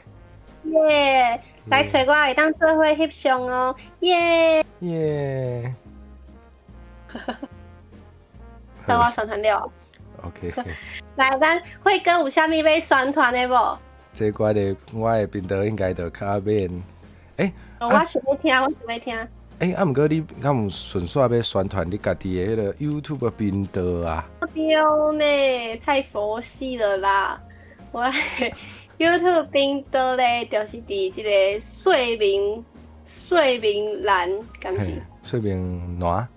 耶！来找我会当做伙翕相哦。耶！耶！等我宣传了。OK。来，咱辉哥有啥物要宣传的无？这我的频道应该就较免。我想要听。啊，毋过你敢有顺续要宣传你家己的迄个 YouTube 频道啊？对呢，太佛系了啦！我 YouTube 频道咧，就是伫即个睡眠栏，敢是？睡眠栏。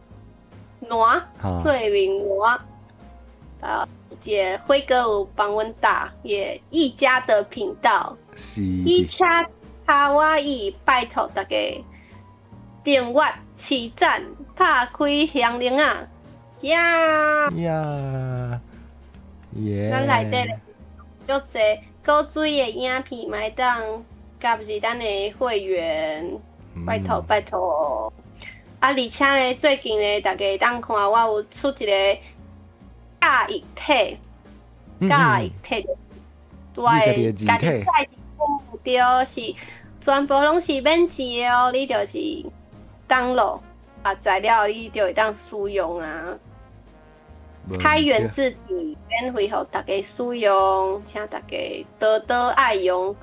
睡眠栏。这辉哥有帮阮打也一家的频道，一家卡哇伊，拜托大家订阅、起赞、拍开响铃啊！呀！咱内底足侪高水的影片，买当加入咱的会员，拜托！啊，而且咧，最近咧，大家当看我有出一个教育体，对，家己菜就是全部拢是免钱的哦，你就是download啊材料，你就会当使用啊。开源自体，免费互大家使用，请大家多多爱用。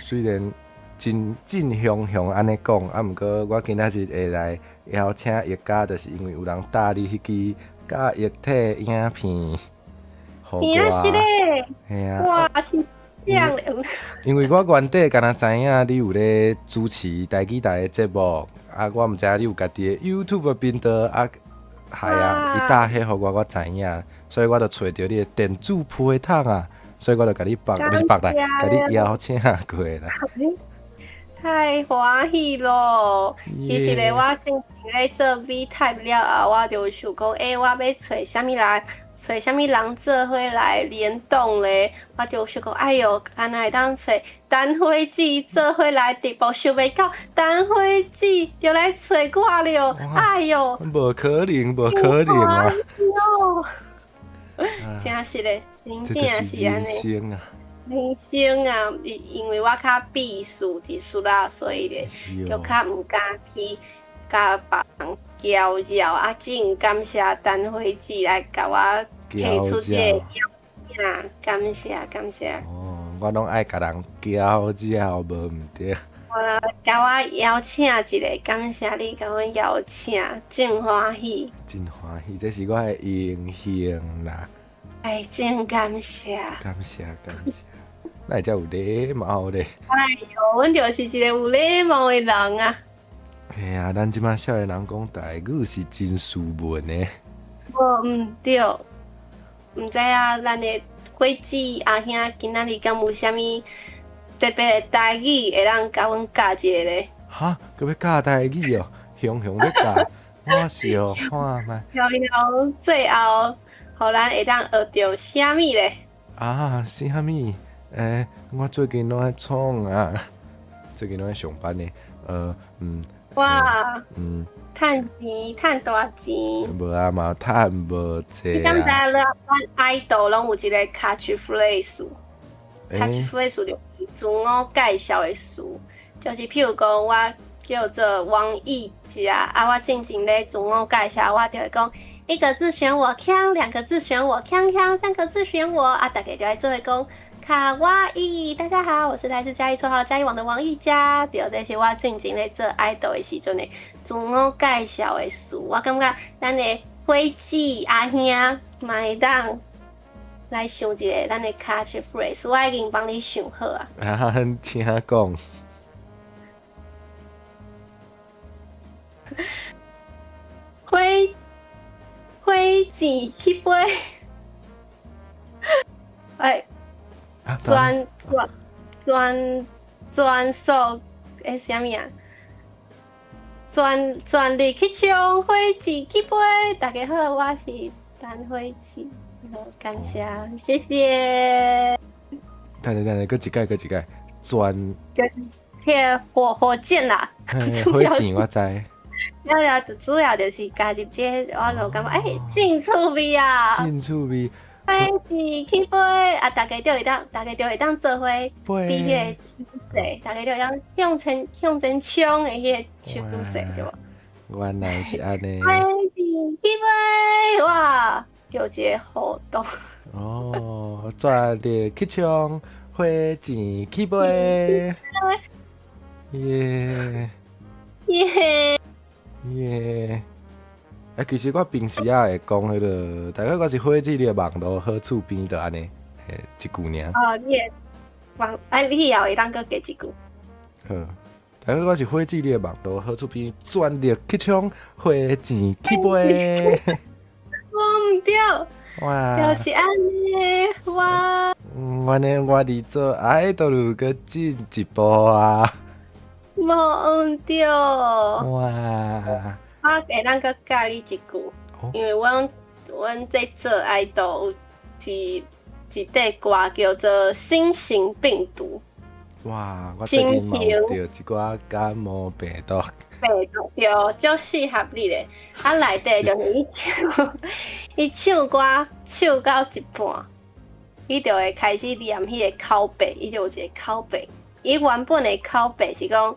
虽然真向安尼讲，啊，毋过我今仔日会来邀请叶家，就是因为有人搭你迄支教育体影片，真是咧，哇，是这样咧。因为我原底敢若知影你有咧主持台语台的节目，啊，我毋知影你有家己的 YouTube 频道啊。系啊，伊搭迄互我知影，所以我就找着你的电子批筒啊，所以我就甲你不是来，甲你邀请过啦。太欢喜咯！其实咧，我之前咧做 V type 了后，我就想讲，我要找啥物人做伙来联动咧，我就想讲，哎哟，安那会当找陈慧姊做伙来直播，想袂到陈慧姊就来找我了，哎哟，无可能啊！真是咧，真正是安尼。人生啊，因为我较避暑一丝啦，所以咧就较毋敢去甲别人交扰啊。真感谢陈慧姊来甲我提出这个邀请啊，感谢感谢。哦，我拢爱甲人交扰，无毋对。甲我邀请一个，感谢你甲我邀请，真欢喜。真欢喜，这是我的荣幸啦。哎，真感谢。感谢感谢，那会遮有礼貌咧。哎呦，阮就是一个有礼貌的人啊。嘿啊，咱即马少年人讲台语是真斯文的。毋对，毋知啊，咱的伙计阿兄今仔日敢有啥物特别的台语会当甲阮教一个咧？哈，佮要教台语哦，雄雄要教，我小看卖。然后最后，互咱会当学着啥物咧？啊，啥物？我最近拢在创啊，最近拢在上班呢。哇，趁钱，趁大钱。无啊嘛，趁无济你敢知啊。影咱idol 拢有一个 catchphrase？catchphrase 就是自我介绍的词，就是譬如讲我叫做王艺佳啊，我静静咧自我介绍，我就会讲一个字选我锵，两个字选我锵锵，三个字选我啊，大家就会做会讲。卡哇伊，大家好，我是来自嘉义绰号嘉义网的王艺佳。对，这是我静静咧做 idol 的时阵的自我介绍的词。我感觉咱的伙计阿兄嘛会当来想一个咱的 catchphrase， 我已经帮你想好啊。啊，请讲。伙计去杯，哎。专属啥物啊？全力去冲，伙计去杯。大家好，我是陈伙计，感谢，谢谢。等下，搁一届，专就是迄火箭啦，火箭我知。主要就是加入这个，我就感觉真趣味啊！真趣味。伙计去杯啊！大家就会当做伙比迄个手势，大家就会当向前冲的迄个手势，对无？原来是安尼。伙计去杯哇，就一个互动。哦，全力去冲，伙计去杯。耶耶！其实我平时也会讲迄个，大概我是伙计你的网络好厝边，就安尼，一句尔。哦，你你也会当搁加一句。好，大概我是伙计你的网络好厝边，全力去冲，伙计去杯。我毋对，哇！就是安尼哇！原来我离做爱豆路搁进一步啊！无对。哇！我会当搁教你一句，因为阮在做爱豆是一块歌叫做《新型病毒》。哇！我最近冒着一寡感冒病毒。对，足适合你咧。啊，内底就是伊唱歌唱到一半，伊就会开始念迄个口碑，伊就有一个口碑。伊原本的口碑是讲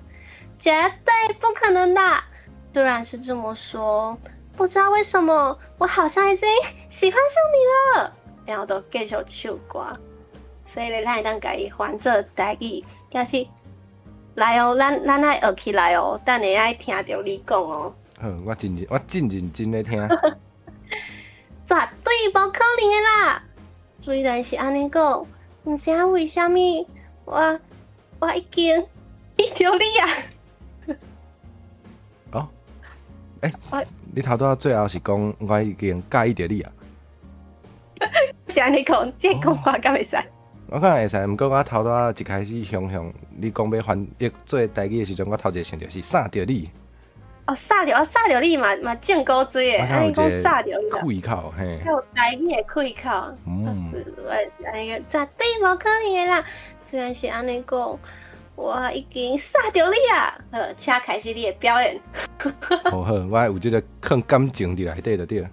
绝对不可能的。虽然是这么说，不知道为什么，我好像已经喜欢上你了。然后就继续唱歌，所以咧，咱会当家己翻做台语，但是来哦，咱爱学起来哦，等下爱听到你讲哦。好，我真认真咧听。绝对无可能的啦！虽然是安尼讲，毋知影为虾米，我已经遇到你啊！你头拄最后是讲我已经介意着你啊？是安尼讲，这讲话敢会使？我可能会使，毋过我头拄一开始雄，你讲要翻译做台语的时阵，我头一个想着是杀着你。哦，杀着你嘛正古锥的，安尼讲杀着你。开口嘿。还有台语的开口，安尼个绝对无可能的啦！虽然是安尼讲。我已经杀着你啊！请开始你的表演。好，我有这个放感情伫内底就对。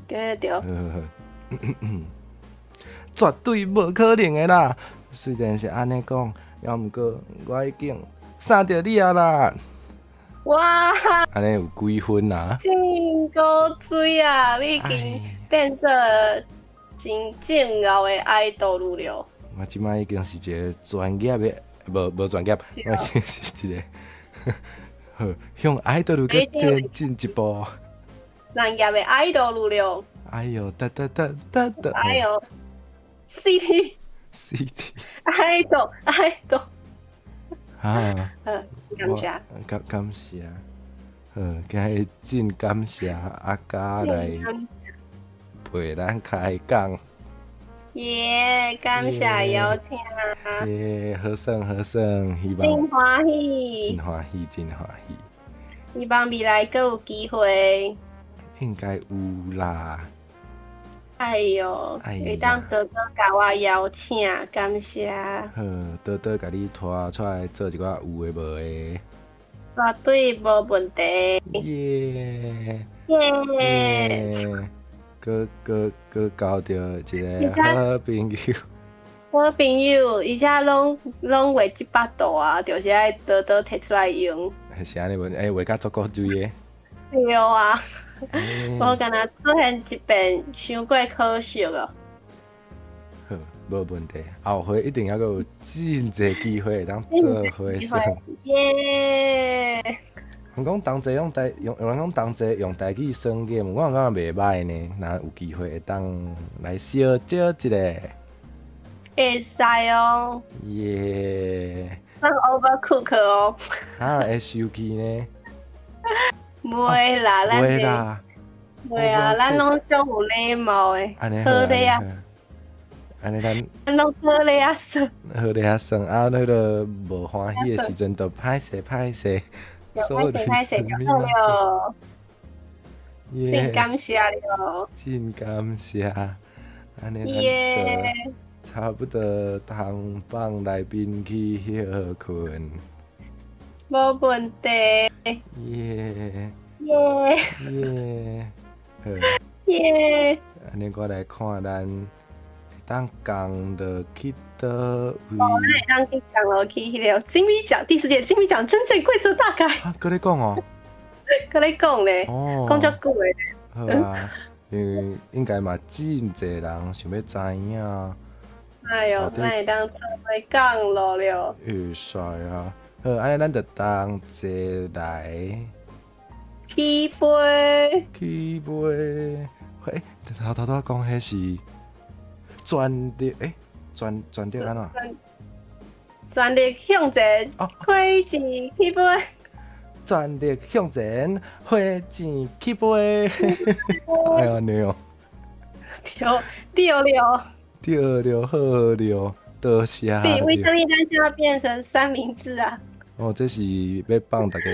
对。绝对无可能的啦。虽然是安尼讲，也毋过我已经杀着你啊啦。哇，安尼有几分啊？真高水啊！你已经变做真正后的爱豆了。我即摆已经是一个专业的，无专业，我已经是一个好向爱豆更进一步。专业的爱豆了。哎呦，哒！哎呦 ，CT。爱豆。啊，感谢。感谢，今日真感谢阿嘉来陪咱开讲。耶，感谢邀请。耶，好耍，希望真欢喜。希望未来更有机会。应该有啦。哎呦，会当多多甲我邀请，感谢。好，多多甲你拖出来做一寡有诶无诶。绝对无问题。耶！搁交到一个好朋友。好朋友，而且拢画一百度啊，就是爱多多摕出来用。是安尼无？画甲足够水诶。对啊，无敢若出现一遍，伤过可惜了。好，无问题。后回一定要有真侪机会当做伙算。耶！人讲同齐用人讲同齐用台语算计，我感觉袂歹呢。若有机会会当来小招一个。会使哦。耶！咱 overcook 哦。会生气呢？袂啦，咱袂啦。袂啊，咱拢足有礼貌诶。好礼啊！安尼咱拢好礼啊算。好礼啊算啊，迄个无欢喜诶时阵，就歹势。歹势就好了。真感谢了。真感谢。安尼咱差不多通放来宾去休困。无问题。耶！好。安尼我来看咱会当降落去倒位。咱会当去降落去迄个金米奖第10届金米奖真正规则大概。搁咧讲哦。搁咧讲咧。讲足久诶。好啊，因为应该嘛真侪人想要知影。哎呦，咱会当做伙降落了。会使啊。好，安尼咱就当坐来起飞。头讲迄是全力全力安怎？全力向前，花钱起飞。全力向前，花钱起飞。哎呀，你哦。对了，好了，多谢。对，为什么咱现在变成三明治啊？这是要放大家